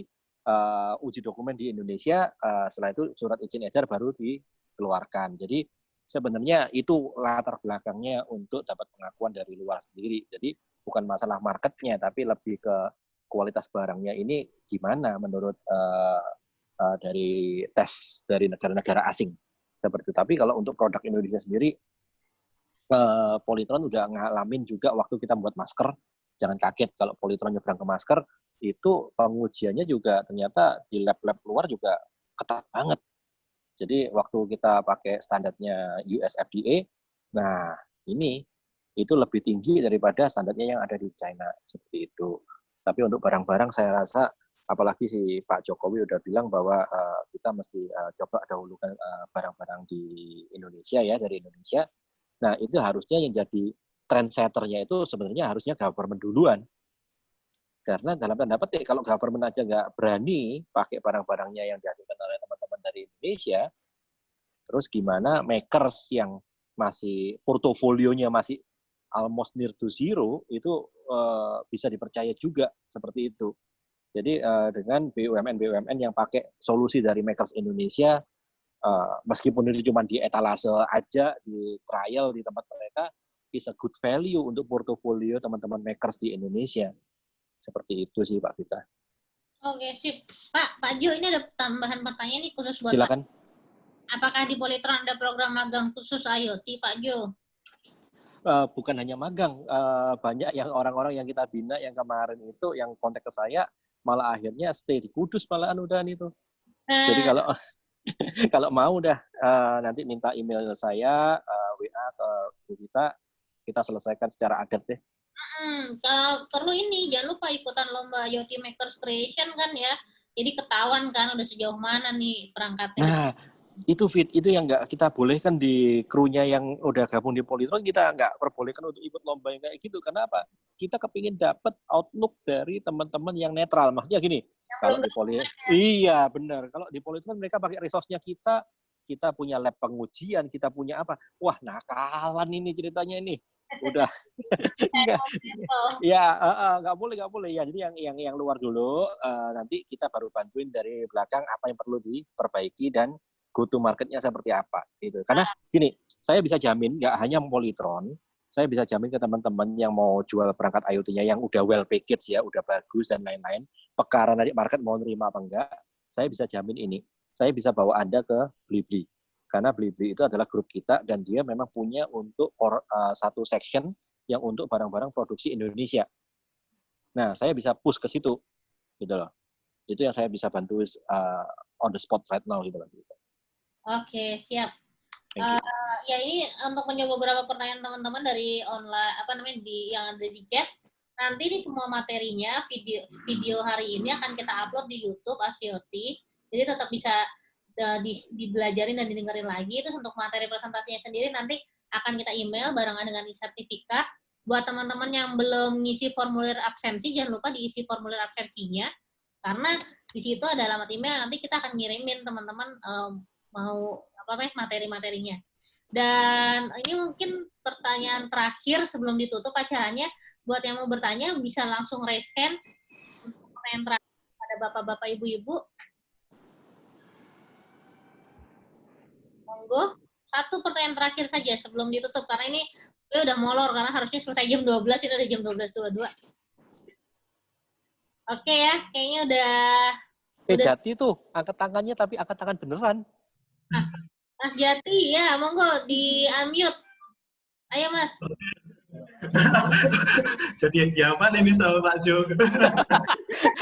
uji dokumen di Indonesia, setelah itu surat izin edar baru dikeluarkan. Jadi sebenarnya itu latar belakangnya untuk dapat pengakuan dari luar sendiri. Jadi bukan masalah marketnya, tapi lebih ke kualitas barangnya ini gimana menurut dari tes dari negara-negara asing seperti itu. Tapi kalau untuk produk Indonesia sendiri, Polytron udah ngalamin juga waktu kita membuat masker. Jangan kaget kalau Polytron nyebrang ke masker, itu pengujiannya juga ternyata di lab-lab luar juga ketat banget. Jadi waktu kita pakai standarnya US FDA, nah ini itu lebih tinggi daripada standarnya yang ada di China seperti itu. Tapi untuk barang-barang saya rasa, apalagi si Pak Jokowi udah bilang bahwa kita mesti coba dahulukan barang-barang di Indonesia ya, dari Indonesia. Nah itu harusnya yang jadi trendsetternya itu sebenarnya harusnya government duluan. Karena dalam tanda petik kalau government aja nggak berani pakai barang-barangnya yang dihasilkan oleh teman-teman dari Indonesia, terus gimana makers yang masih portofolionya masih almost near to zero itu bisa dipercaya juga seperti itu. Jadi dengan BUMN yang pakai solusi dari makers Indonesia, meskipun itu cuma di etalase aja, di trial di tempat mereka, is a good value untuk portofolio teman-teman makers di Indonesia. Seperti itu sih Pak Vita. Oke, sip. Pak Jo, ini ada tambahan pertanyaan nih khusus buat Silakan. Pak. Apakah di Polytron ada program magang khusus IoT, Pak Jo? Bukan hanya magang, banyak yang orang-orang yang kita bina yang kemarin itu yang kontak ke saya malah akhirnya stay di Kudus malahan udah itu. Jadi kalau kalau mau udah nanti minta email saya, WA ke Bu Vita, kita selesaikan secara adat deh. Kalau perlu ini jangan lupa ikutan lomba IoT Makers Creation kan ya. Jadi ketahuan kan udah sejauh mana nih perangkatnya. Nah, itu itu yang nggak kita bolehkan di krunya yang udah gabung di Polytron, kita nggak perbolehkan untuk ikut lomba yang kayak gitu. Kenapa? Kita kepingin dapat outlook dari teman-teman yang netral. Maksudnya gini, kalau di Polytron, iya benar. Kalau di Polytron mereka pakai resource-nya kita punya lab pengujian, kita punya apa? Wah, nakalan ini ceritanya ini. Udah enggak ya nggak boleh ya. Jadi yang luar dulu, nanti kita baru bantuin dari belakang apa yang perlu diperbaiki dan go to marketnya seperti apa gitu. Karena gini, saya bisa jamin nggak hanya Polytron, saya bisa jamin ke teman-teman yang mau jual perangkat IoT-nya yang udah well package ya, udah bagus dan lain-lain, perkara nanti market mau nerima apa enggak, saya bisa jamin ini, saya bisa bawa Anda ke Blibli. Karena Blibli itu adalah grup kita dan dia memang punya untuk satu section yang untuk barang-barang produksi Indonesia. Nah, saya bisa push ke situ, gitu loh. Itu yang saya bisa bantu on the spot right now, gitu loh. Oke, siap. Ya ini untuk menjawab beberapa pertanyaan teman-teman dari online, yang ada di chat. Nanti di semua materinya video hari ini akan kita upload di YouTube Asioti. Jadi tetap bisa dibelajarin dan didengerin lagi. Terus untuk materi presentasinya sendiri nanti akan kita email barengan dengan sertifikat. Buat teman-teman yang belum ngisi formulir absensi, jangan lupa diisi formulir absensinya, karena di situ ada alamat email. Nanti kita akan ngirimin teman-teman mau materi-materinya. Dan ini mungkin pertanyaan terakhir sebelum ditutup acaranya. Buat yang mau bertanya bisa langsung raise hand. Pertanyaan terakhir pada bapak-bapak, ibu-ibu. Monggo, satu pertanyaan terakhir saja sebelum ditutup, karena ini udah molor, karena harusnya selesai jam 12, itu udah jam 12.22. Oke ya, kayaknya udah Jati tuh, angkat tangannya tapi angkat tangan beneran. Nah, Mas Jati, ya monggo di unmute. Ayo Mas. Jadi apa ini sama Pak Jo?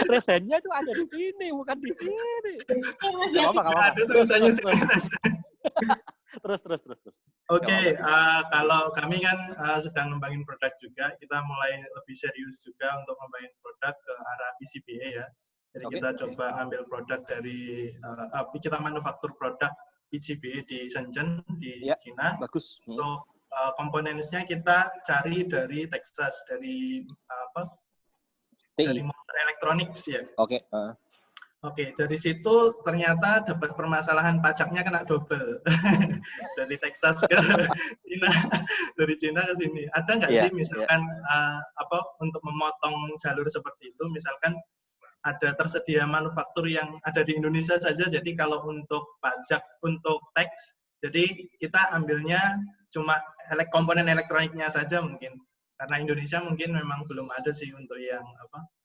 Resennya tuh ada di sini, bukan di sini. Gak apa-apa. Ada tulisannya Terus. Oke, kalau kami kan sedang ngembangin produk juga, kita mulai lebih serius juga untuk ngembangin produk ke arah PCBA ya. Jadi kita coba ambil produk dari, kita manufaktur produk PCBA di Shenzhen, di Cina. Bagus. Untuk komponennya kita cari dari Texas, dari dari Monster Electronics ya. Oke, dari situ ternyata dapat permasalahan pajaknya kena double. Dari Texas ke Cina, dari Cina ke sini. Ada nggak sih misalkan untuk memotong jalur seperti itu, misalkan ada tersedia manufaktur yang ada di Indonesia saja, jadi kalau untuk pajak, untuk tax, jadi kita ambilnya cuma komponen elektroniknya saja mungkin. Karena Indonesia mungkin memang belum ada sih untuk yang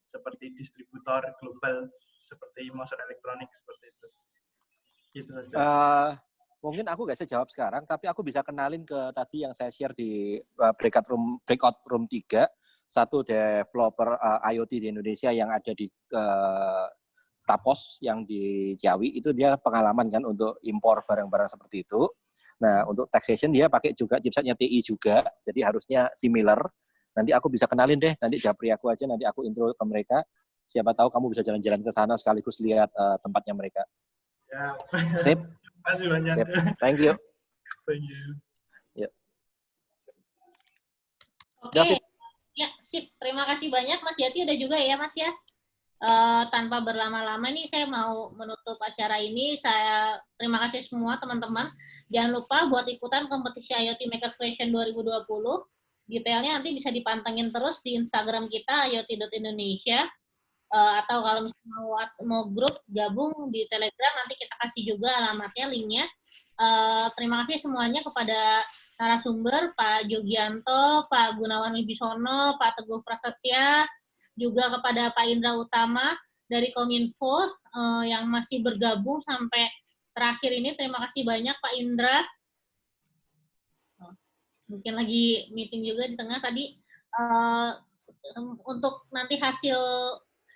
seperti distributor global seperti Monster Electronics seperti itu. Gitu saja. Mungkin aku nggak bisa jawab sekarang, tapi aku bisa kenalin ke tadi yang saya share di breakout room 3, satu developer IoT di Indonesia yang ada di Tapos yang di Ciawi, itu dia pengalaman kan untuk impor barang-barang seperti itu. Nah, untuk taxation dia pakai juga chipsetnya TI juga, jadi harusnya similar. Nanti aku bisa kenalin deh, nanti japri aku aja, nanti aku intro ke mereka. Siapa tahu kamu bisa jalan-jalan ke sana sekaligus lihat tempatnya mereka. Ya. Sip. Terima kasih banyak. Sip. Thank you. Thank you. Ya. Oke. David. Ya, sip. Terima kasih banyak Mas Jati, udah juga ya Mas ya. Tanpa berlama-lama nih saya mau menutup acara ini. Saya terima kasih semua teman-teman. Jangan lupa buat ikutan kompetisi IoT Makers Creation 2020. Detailnya nanti bisa dipantengin terus di Instagram kita iot.indonesia. Atau kalau misalnya mau grup gabung di Telegram, nanti kita kasih juga alamatnya, linknya. Terima kasih semuanya kepada narasumber Pak Jogianto, Pak Gunawan Wibisono, Pak Teguh Prasetya, juga kepada Pak Indra Utama dari Kominfo yang masih bergabung sampai terakhir ini. Terima kasih banyak Pak Indra. Mungkin lagi meeting juga di tengah tadi. Untuk nanti hasil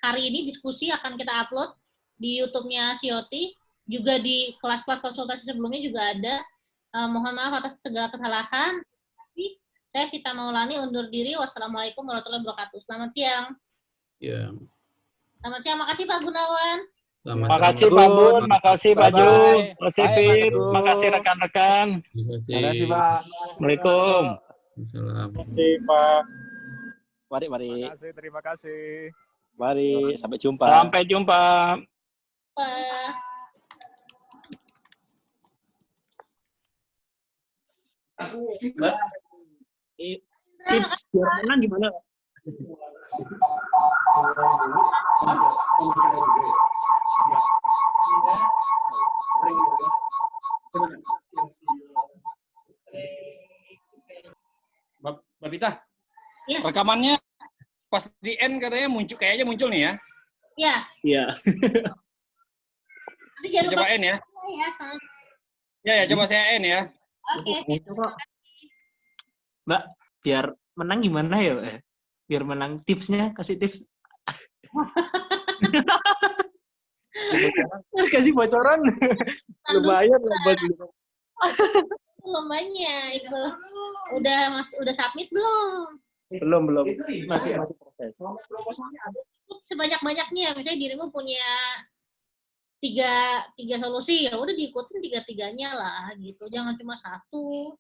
hari ini diskusi akan kita upload di YouTube-nya Asioti, juga di kelas-kelas konsultasi sebelumnya juga ada. Mohon maaf atas segala kesalahan. Saya Vita Maulani undur diri. Wassalamualaikum warahmatullahi wabarakatuh. Selamat siang. Ya. Selamat siang. Makasih Pak Gunawan. Makasih Pak Bun, makasih Pak Jum, makasih Fit, makasih rekan-rekan. Makasih Pak. Assalamualaikum. Terima kasih Pak. Mari. Terima kasih. Mari, sampai jumpa. Sampai jumpa. Mbak, tips biar menang gimana? Mbak Pita, ya. Rekamannya pas di end katanya kayaknya muncul nih ya? Iya. Iya. Coba end ya? Ya, coba saya end ya. Oke. Mbak, biar menang gimana ya, Mbak? Biar menang tipsnya, kasih tips. Kasih bocoran. Lumayan lah buat lombanya itu. Udah submit belum? Belum. Masih proses. Sebanyak-banyaknya, misalnya dirimu punya tiga solusi, ya udah diikutin tiga-tiganya lah gitu. Jangan cuma satu.